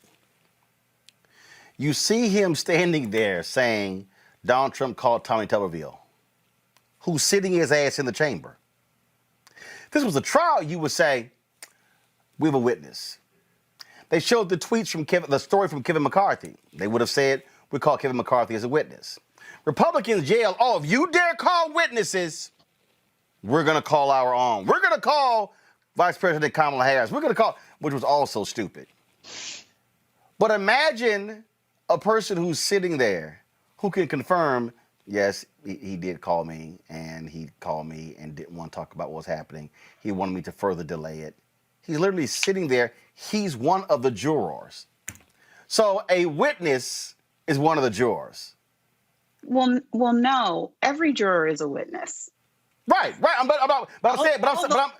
You see him standing there saying Donald Trump called Tommy Tuberville, who's sitting his ass in the chamber. If this was a trial, you would say, we have a witness. They showed the tweets from the story from Kevin McCarthy. They would have said, we call Kevin McCarthy as a witness. Republicans yelled, oh, if you dare call witnesses, we're going to call our own. We're going to call Vice President Kamala Harris. We're going to call, which was also stupid. But imagine a person who's sitting there who can confirm, yes, he did call me, and he called me and didn't want to talk about what was happening. He wanted me to further delay it. He's literally sitting there. He's one of the jurors. So a witness is one of the jurors. Well, no. Every juror is a witness. Right.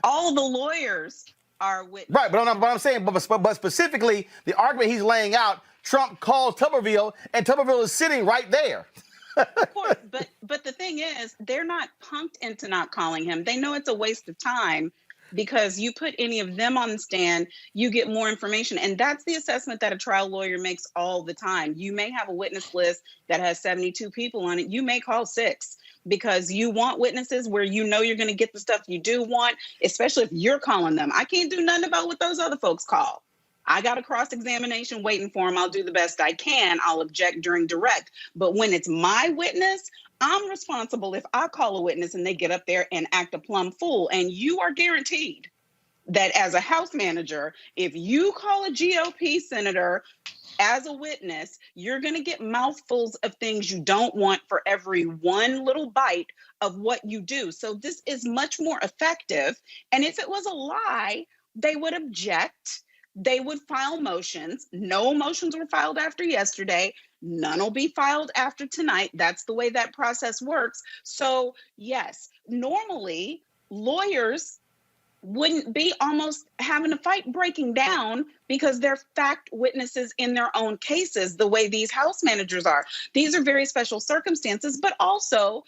All the lawyers are witnesses. Right, but I'm saying, but specifically, the argument he's laying out, Trump calls Tuberville, and Tuberville is sitting right there. Of course, but the thing is, they're not pumped into not calling him. They know it's a waste of time because you put any of them on the stand, you get more information. And that's the assessment that a trial lawyer makes all the time. You may have a witness list that has 72 people on it. You may call 6 because you want witnesses where you know you're going to get the stuff you do want, especially if you're calling them. I can't do nothing about what those other folks call. I got a cross-examination waiting for him. I'll do the best I can. I'll object during direct. But when it's my witness, I'm responsible if I call a witness and they get up there and act a plumb fool. And you are guaranteed that as a House manager, if you call a GOP senator as a witness, you're going to get mouthfuls of things you don't want for every one little bite of what you do. So this is much more effective. And if it was a lie, they would object. They would file motions. No motions were filed after yesterday. None will be filed after tonight. That's the way that process works. So yes, normally lawyers wouldn't be almost having a fight breaking down because they're fact witnesses in their own cases, the way these House managers are. These are very special circumstances, but also,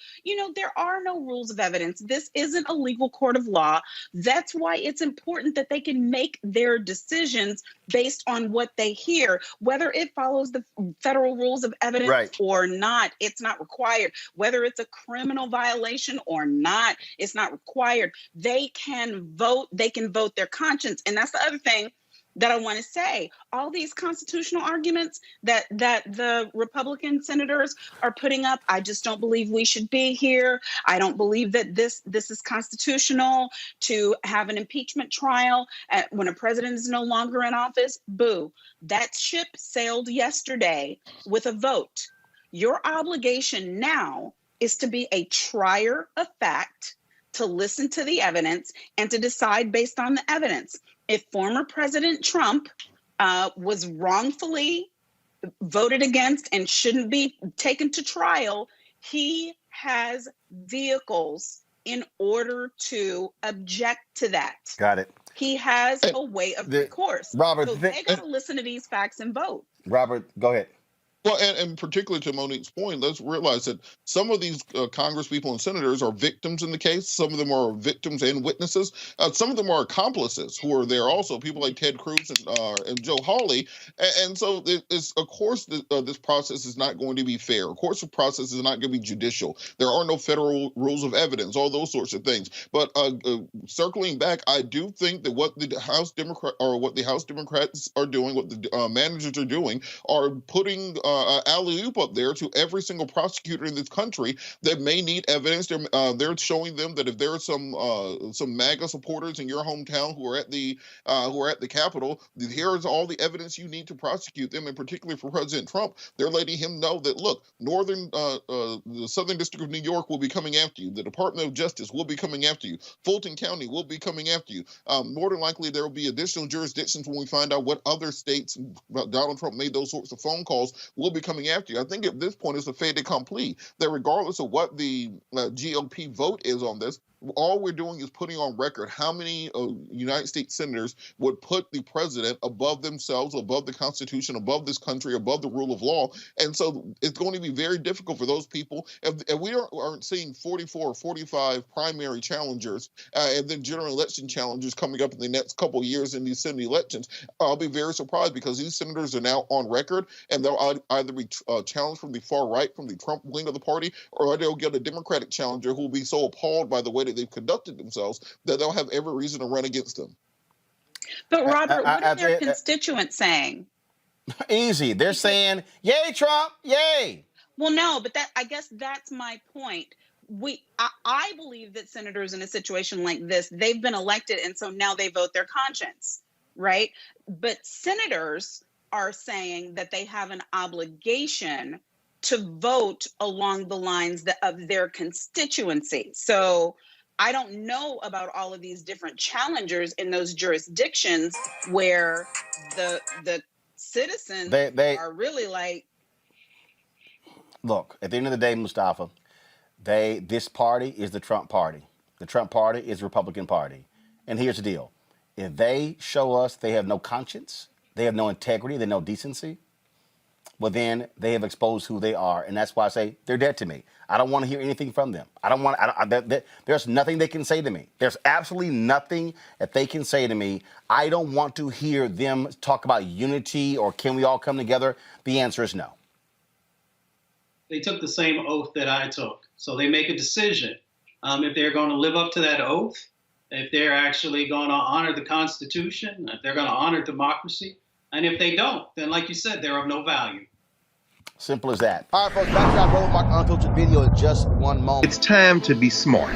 there are no rules of evidence. This isn't a legal court of law. That's why it's important that they can make their decisions based on what they hear, whether it follows the federal rules of evidence or not. It's not required. Whether it's a criminal violation or not, it's not required. They can vote. They can vote their conscience. And that's the other thing. that I want to say. All these constitutional arguments that the Republican senators are putting up, I just don't believe we should be here. I don't believe that this is constitutional to have an impeachment trial when a president is no longer in office. Boo. That ship sailed yesterday with a vote. Your obligation now is to be a trier of fact, to listen to the evidence and to decide based on the evidence. If former President Trump was wrongfully voted against and shouldn't be taken to trial, he has vehicles in order to object to that. Got it. He has a way of recourse. Robert, so they got to listen to these facts and vote. Robert, go ahead. Well, and particularly to Monique's point, let's realize that some of these Congress people and senators are victims in the case. Some of them are victims and witnesses. Some of them are accomplices who are there also, people like Ted Cruz and Joe Hawley. And so, of course, this process is not going to be fair. Of course, the process is not going to be judicial. There are no federal rules of evidence, all those sorts of things. But circling back, I do think that what the House Democrats are doing, what the managers are doing, are putting alley-oop up there to every single prosecutor in this country that may need evidence. They're showing them that if there are some MAGA supporters in your hometown who are at the Capitol, here's all the evidence you need to prosecute them. And particularly for President Trump, they're letting him know that, look, the Southern District of New York will be coming after you. The Department of Justice will be coming after you. Fulton County will be coming after you. More than likely, there will be additional jurisdictions when we find out what other states Donald Trump made those sorts of phone calls will be coming after you. I think at this point it's a fait accompli that regardless of what the GOP vote is on this, all we're doing is putting on record how many United States senators would put the president above themselves, above the Constitution, above this country, above the rule of law. And so it's going to be very difficult for those people. If we aren't seeing 44 or 45 primary challengers and then general election challengers coming up in the next couple of years in these Senate elections, I'll be very surprised because these senators are now on record and they'll either be challenged from the far right, from the Trump wing of the party, or they'll get a Democratic challenger who will be so appalled by the way that they've conducted themselves that they'll have every reason to run against them. But Robert, what are their constituents saying? Easy. They're saying, yay, Trump, yay. Well, no, but I guess that's my point. I believe that senators in a situation like this, they've been elected, and so now they vote their conscience, right? But senators are saying that they have an obligation to vote along the lines of their constituency. So I don't know about all of these different challengers in those jurisdictions where the citizens are really like. Look, at the end of the day, Mustafa, this party is the Trump party. The Trump party is the Republican Party. And here's the deal. If they show us they have no conscience, they have no integrity, they have no decency, well, then they have exposed who they are. And that's why I say they're dead to me. I don't want to hear anything from them. There's nothing they can say to me. There's absolutely nothing that they can say to me. I don't want to hear them talk about unity or can we all come together. The answer is no. They took the same oath that I took. So they make a decision. If they're going to live up to that oath, if they're actually going to honor the Constitution, if they're going to honor democracy, and if they don't, then like you said, they're of no value. Simple as that. All right, folks, back to our Roland Martin Unfiltered video in just one moment. It's time to be smart.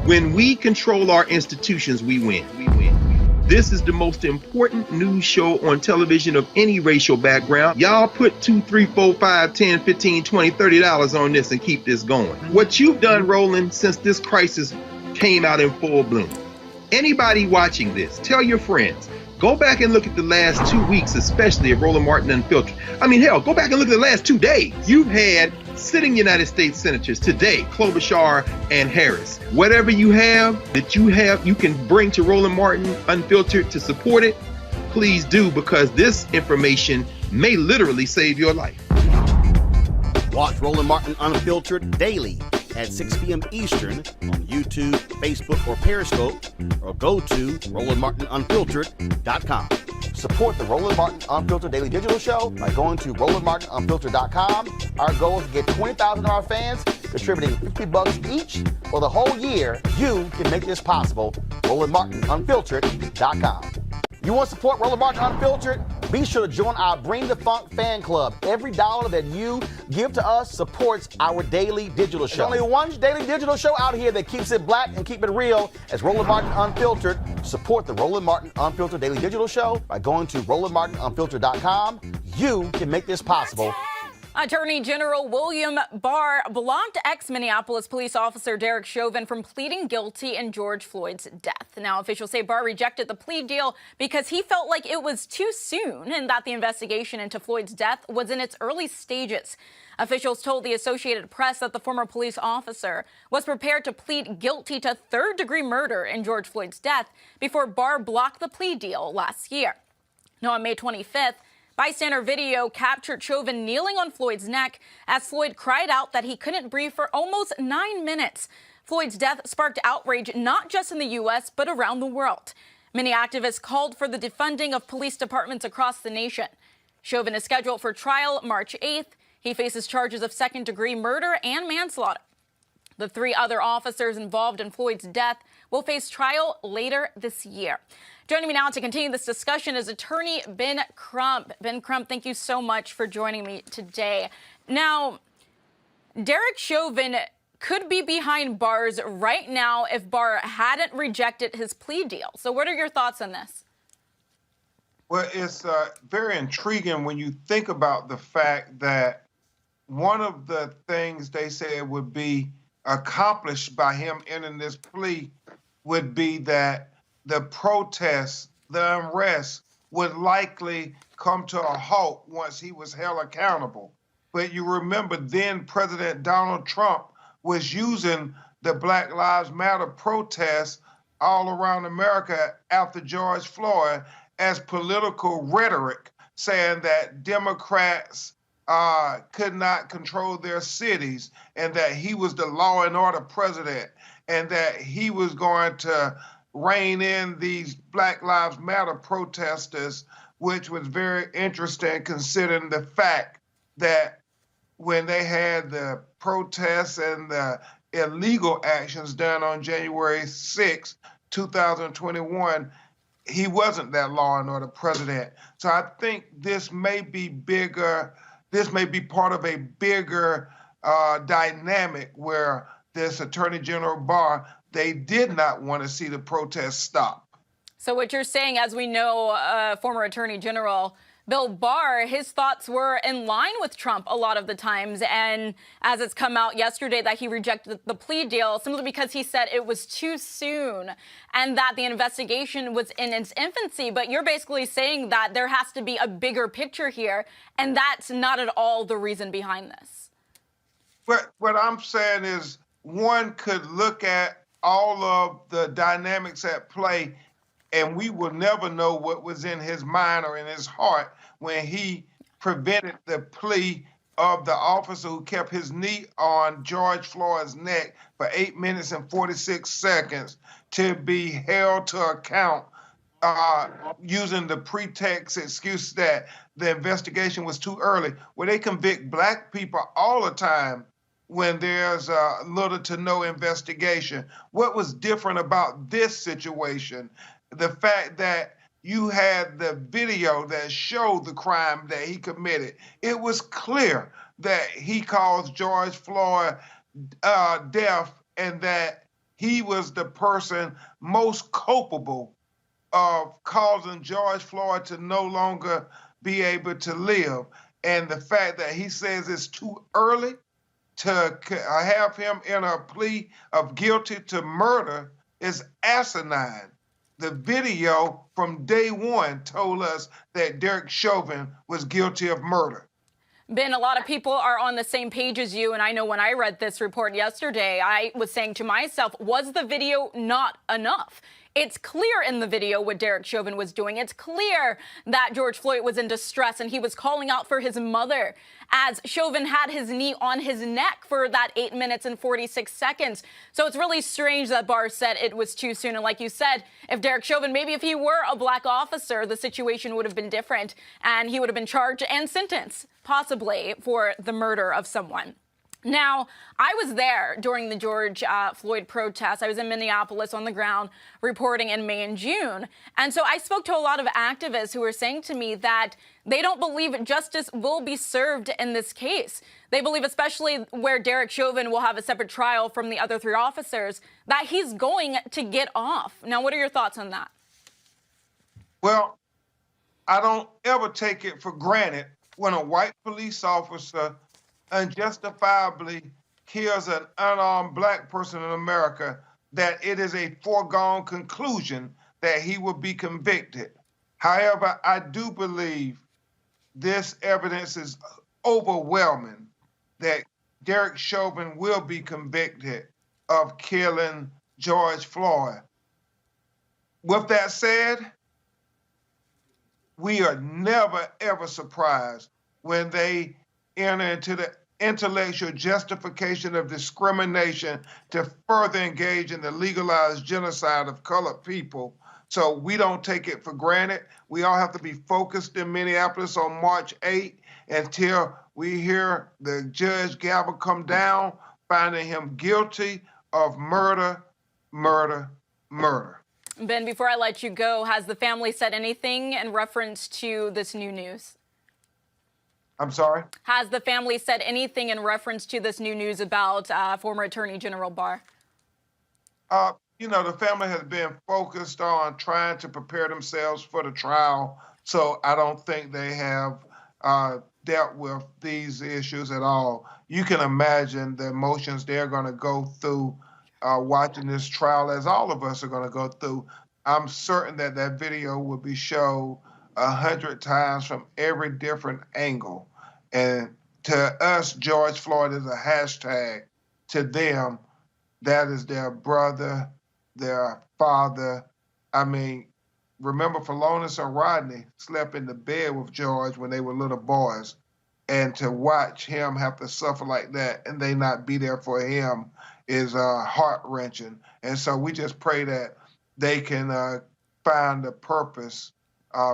When we control our institutions, we win. This is the most important news show on television of any racial background. Y'all put $2, $3, $4, $5, $10, $15, $20, $30 on this and keep this going. What you've done, Roland, since this crisis came out in full bloom. Anybody watching this, tell your friends. Go back and look at the last 2 weeks, especially of Roland Martin Unfiltered. I mean, hell, go back and look at the last 2 days. You've had sitting United States senators today, Klobuchar and Harris. Whatever you have that you can bring to Roland Martin Unfiltered to support it, please do, because this information may literally save your life. Watch Roland Martin Unfiltered daily at 6 p.m. Eastern on YouTube, Facebook, or Periscope, or go to RolandMartinUnfiltered.com. Support the Roland Martin Unfiltered Daily Digital Show by going to RolandMartinUnfiltered.com. Our goal is to get 20,000 of our fans contributing $50 each for the whole year. You can make this possible. RolandMartinUnfiltered.com. You want to support Roland Martin Unfiltered? Be sure to join our Bring the Funk fan club. Every dollar that you give to us supports our daily digital show. There's only one daily digital show out here that keeps it black and keep it real. As Roland Martin Unfiltered. Support the Roland Martin Unfiltered daily digital show by going to RolandMartinUnfiltered.com. You can make this possible. Attorney General William Barr blocked ex-Minneapolis police officer Derek Chauvin from pleading guilty in George Floyd's death. Now, officials say Barr rejected the plea deal because he felt like it was too soon and that the investigation into Floyd's death was in its early stages. Officials told the Associated Press that the former police officer was prepared to plead guilty to third-degree murder in George Floyd's death before Barr blocked the plea deal last year. Now, on May 25th, bystander video captured Chauvin kneeling on Floyd's neck as Floyd cried out that he couldn't breathe for almost 9 minutes. Floyd's death sparked outrage not just in the U.S., but around the world. Many activists called for the defunding of police departments across the nation. Chauvin is scheduled for trial March 8th. He faces charges of second-degree murder and manslaughter. The 3 other officers involved in Floyd's death will face trial later this year. Joining me now to continue this discussion is attorney Ben Crump. Ben Crump, thank you so much for joining me today. Now, Derek Chauvin could be behind bars right now if Barr hadn't rejected his plea deal. So what are your thoughts on this? Well, it's very intriguing when you think about the fact that one of the things they said would be accomplished by him ending this plea would be that the protests, the unrest would likely come to a halt once he was held accountable. But you remember then President Donald Trump was using the Black Lives Matter protests all around America after George Floyd as political rhetoric, saying that Democrats could not control their cities and that he was the law and order president and that he was going to rein in these Black Lives Matter protesters, which was very interesting considering the fact that when they had the protests and the illegal actions done on January 6, 2021, he wasn't that law and order president. So I think this may be bigger, this may be part of a bigger dynamic where this Attorney General Barr, they did not want to see the protests stop. So what you're saying, as we know, former Attorney General Bill Barr, his thoughts were in line with Trump a lot of the times. And as it's come out yesterday that he rejected the plea deal simply because he said it was too soon and that the investigation was in its infancy. But you're basically saying that there has to be a bigger picture here. And that's not at all the reason behind this. But what I'm saying is one could look at all of the dynamics at play, and we will never know what was in his mind or in his heart when he prevented the plea of the officer who kept his knee on George Floyd's neck for 8 minutes and 46 seconds to be held to account using the pretext excuse that the investigation was too early. Well, they convict Black people all the time when there's little to no investigation. What was different about this situation? The fact that you had the video that showed the crime that he committed. It was clear that he caused George Floyd death and that he was the person most culpable of causing George Floyd to no longer be able to live. And the fact that he says it's too early to have him in a plea of guilty to murder is asinine. The video from day one told us that Derek Chauvin was guilty of murder. Ben, a lot of people are on the same page as you, and I know when I read this report yesterday, I was saying to myself, was the video not enough? It's clear in the video what Derek Chauvin was doing. It's clear that George Floyd was in distress and he was calling out for his mother as Chauvin had his knee on his neck for that 8 minutes and 46 seconds. So it's really strange that Barr said it was too soon. And like you said, if Derek Chauvin, maybe if he were a Black officer, the situation would have been different and he would have been charged and sentenced possibly for the murder of someone. Now, I was there during the George Floyd protests. I was in Minneapolis on the ground reporting in May and June. And so I spoke to a lot of activists who were saying to me that they don't believe justice will be served in this case. They believe, especially where Derek Chauvin will have a separate trial from the other 3 officers, that he's going to get off. Now, what are your thoughts on that? Well, I don't ever take it for granted when a white police officer unjustifiably kills an unarmed black person in America, that it is a foregone conclusion that he will be convicted. However, I do believe this evidence is overwhelming that Derek Chauvin will be convicted of killing George Floyd. With that said, we are never, ever surprised when they enter into the intellectual justification of discrimination to further engage in the legalized genocide of colored people. So we don't take it for granted. We all have to be focused in Minneapolis on March 8th until we hear the judge gavel come down, finding him guilty of murder, murder, murder. Ben, before I let you go, has the family said anything in reference to this new news? I'm sorry? Has the family said anything in reference to this new news about former Attorney General Barr? You know, the family has been focused on trying to prepare themselves for the trial, so I don't think they have dealt with these issues at all. You can imagine the emotions they're going to go through watching this trial, as all of us are going to go through. I'm certain that that video will be shown 100 times from every different angle. And to us, George Floyd is a hashtag. To them, that is their brother, their father. I mean, remember Philonise and Rodney slept in the bed with George when they were little boys. And to watch him have to suffer like that and they not be there for him is heart-wrenching. And so we just pray that they can find a purpose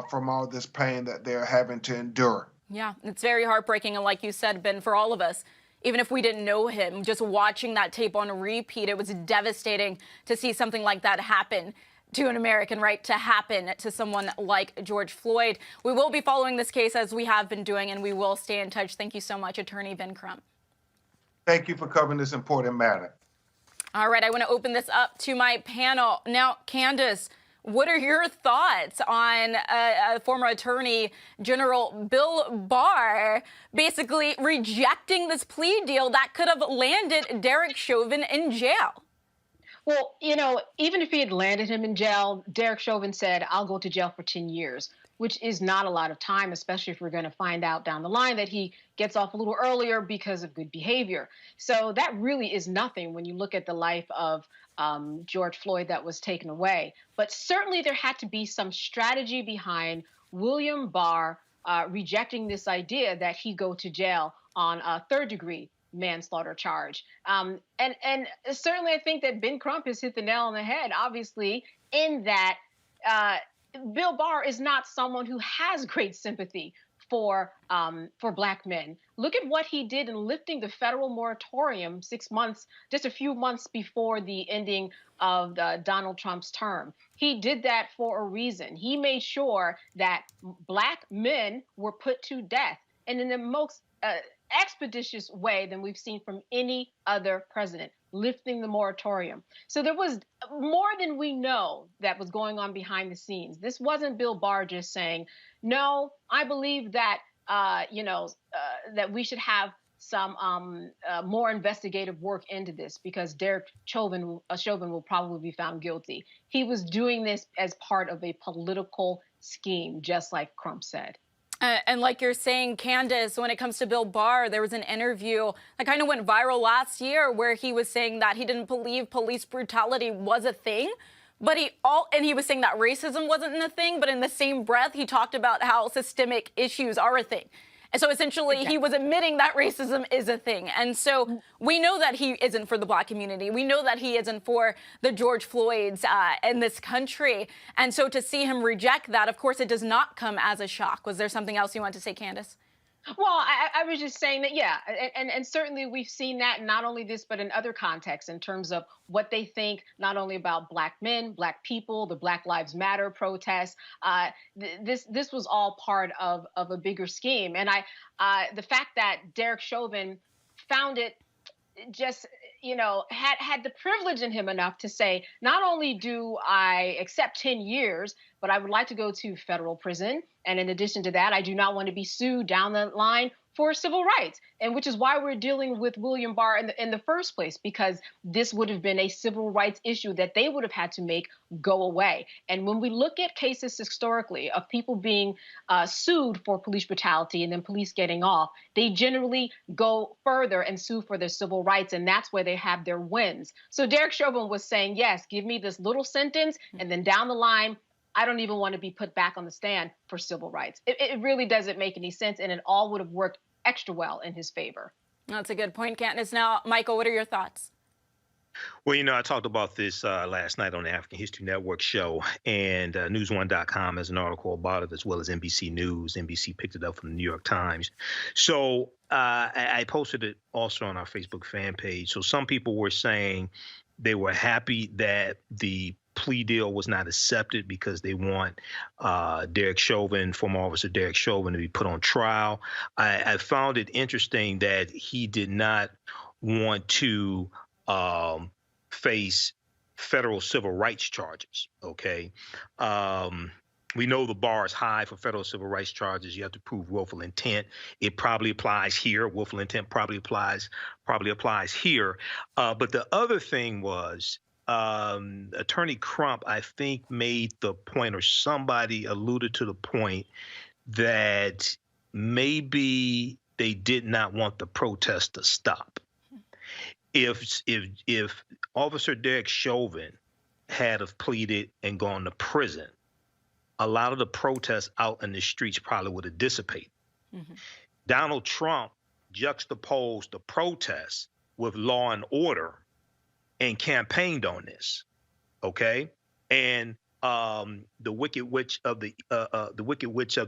from all this pain that they're having to endure. Yeah, it's very heartbreaking. And like you said, Ben, for all of us, even if we didn't know him, just watching that tape on repeat, it was devastating to see something like that happen to an American, right? To happen to someone like George Floyd. We will be following this case as we have been doing, and we will stay in touch. Thank you so much, Attorney Ben Crump. Thank you for covering this important matter. All right, I want to open this up to my panel. Now, Candace, what are your thoughts on former Attorney General Bill Barr basically rejecting this plea deal that could have landed Derek Chauvin in jail? Well, you know, even if he had landed him in jail, Derek Chauvin said, I'll go to jail for 10 years, which is not a lot of time, especially if we're going to find out down the line that he gets off a little earlier because of good behavior. So that really is nothing when you look at the life of George Floyd that was taken away. But certainly there had to be some strategy behind William Barr rejecting this idea that he go to jail on a third-degree manslaughter charge. And certainly I think that Ben Crump has hit the nail on the head, obviously, in that Bill Barr is not someone who has great sympathy for Black men. Look at what he did in lifting the federal moratorium 6 months, just a few months before the ending of Donald Trump's term. He did that for a reason. He made sure that Black men were put to death, and in the most expeditious way than we've seen from any other president, lifting the moratorium. So there was more than we know that was going on behind the scenes. This wasn't Bill Barr just saying, no, I believe that, that we should have some more investigative work into this because Derek Chauvin will probably be found guilty. He was doing this as part of a political scheme, just like Crump said. And like you're saying, Candace, when it comes to Bill Barr, there was an interview that kind of went viral last year where he was saying that he didn't believe police brutality was a thing. But he was saying that racism wasn't a thing. But in the same breath, he talked about how systemic issues are a thing. And so essentially, he was admitting that racism is a thing. And so we know that he isn't for the Black community. We know that he isn't for the George Floyds in this country. And so to see him reject that, of course, it does not come as a shock. Was there something else you want to say, Candace? Well, I was just saying that, yeah, and certainly we've seen that not only this, but in other contexts in terms of what they think, not only about Black men, Black people, the Black Lives Matter protests. This was all part of a bigger scheme. And the fact that Derek Chauvin found it just, had the privilege in him enough to say, not only do I accept 10 years, but I would like to go to federal prison. And in addition to that, I do not want to be sued down the line for civil rights, and which is why we're dealing with William Barr in the first place, because this would have been a civil rights issue that they would have had to make go away. And when we look at cases historically of people being sued for police brutality and then police getting off, they generally go further and sue for their civil rights, and that's where they have their wins. So Derek Chauvin was saying, yes, give me this little sentence, and then down the line, I don't even want to be put back on the stand for civil rights. It really doesn't make any sense, and it all would have worked extra well in his favor. That's a good point, Candace. Now, Michael, what are your thoughts? Well, I talked about this last night on the African History Network show, and News1.com has an article about it, as well as NBC News. NBC picked it up from the New York Times. So I posted it also on our Facebook fan page. So some people were saying they were happy that the plea deal was not accepted because they want Derek Chauvin, former officer Derek Chauvin, to be put on trial. I found it interesting that he did not want to face federal civil rights charges. Okay. We know the bar is high for federal civil rights charges. You have to prove willful intent. It probably applies here. Willful intent probably applies here. But the other thing was, Attorney Crump, I think, made the point, or somebody alluded to the point, that maybe they did not want the protest to stop. If Officer Derek Chauvin had have pleaded and gone to prison, a lot of the protests out in the streets probably would have dissipated. Mm-hmm. Donald Trump juxtaposed the protests with law and order and campaigned on this, okay? And the Wicked Witch of the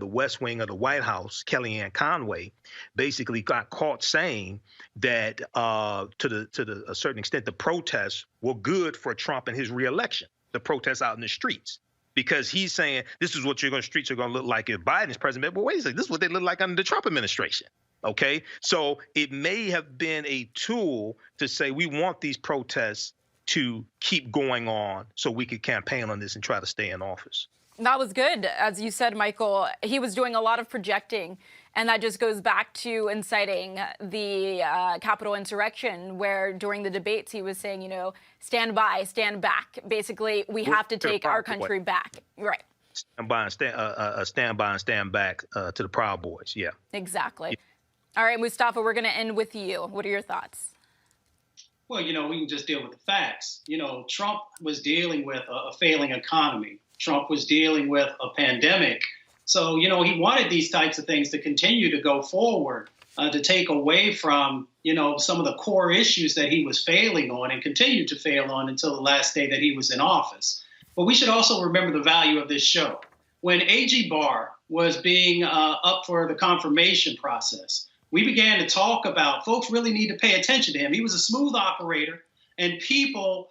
West Wing of the White House, Kellyanne Conway, basically got caught saying that to a certain extent, the protests were good for Trump and his reelection. The protests out in the streets, because he's saying this is what streets are going to look like if Biden's president. But wait a second, this is what they look like under the Trump administration. Okay, so it may have been a tool to say we want these protests to keep going on so we could campaign on this and try to stay in office. That was good. As you said, Michael, he was doing a lot of projecting, and that just goes back to inciting the Capitol insurrection, where during the debates he was saying, stand by, stand back. Basically, we have to take our country back. Right. Stand by and stand back to the Proud Boys. Yeah. Exactly. All right, Mustafa, we're going to end with you. What are your thoughts? Well, we can just deal with the facts. Trump was dealing with a failing economy. Trump was dealing with a pandemic. So, he wanted these types of things to continue to go forward, to take away from, some of the core issues that he was failing on and continued to fail on until the last day that he was in office. But we should also remember the value of this show. When A.G. Barr was being up for the confirmation process, we began to talk about folks really need to pay attention to him. He was a smooth operator, and people,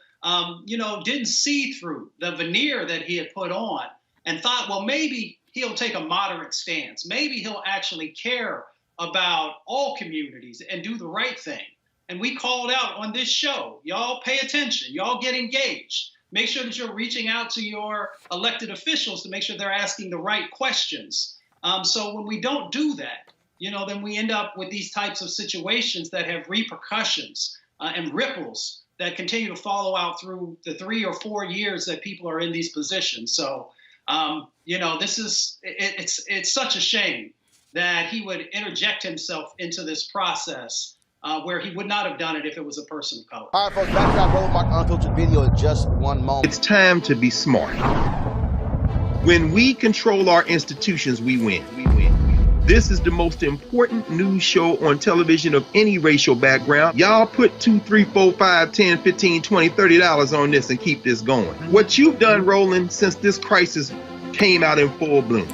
didn't see through the veneer that he had put on and thought, well, maybe he'll take a moderate stance. Maybe he'll actually care about all communities and do the right thing. And we called out on this show, y'all pay attention, y'all get engaged. Make sure that you're reaching out to your elected officials to make sure they're asking the right questions. So when we don't do that, then we end up with these types of situations that have repercussions and ripples that continue to follow out through the 3 or 4 years that people are in these positions. So, it's such a shame that he would interject himself into this process where he would not have done it if it was a person of color. All right, folks, back to our Roland Martin Unfiltered video in just one moment. It's time to be smart. When we control our institutions, we win. This is the most important news show on television of any racial background. Y'all put $2, $3, $4, $5, $10, $15, $20, $30 on this and keep this going. What you've done, Roland, since this crisis came out in full bloom.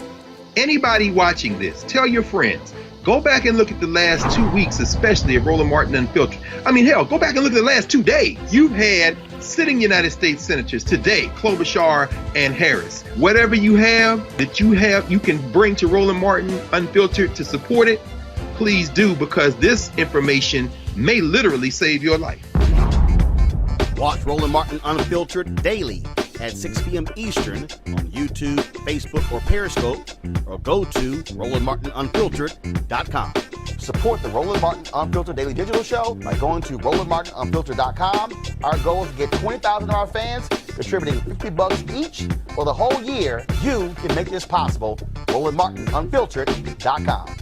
Anybody watching this, tell your friends, Go back and look at the last 2 weeks, especially of Roland Martin Unfiltered. I mean, hell, go back and look at the last 2 days. You've had sitting United States senators today, Klobuchar and Harris. Whatever you can bring to Roland Martin Unfiltered to support it, please do, because this information may literally save your life. Watch Roland Martin Unfiltered daily at 6 p.m. Eastern on YouTube, Facebook, or Periscope, or go to RolandMartinUnfiltered.com. Support the Roland Martin Unfiltered Daily Digital Show by going to RolandMartinUnfiltered.com. Our goal is to get 20,000 of our fans contributing $50 each for the whole year. You can make this possible. RolandMartinUnfiltered.com.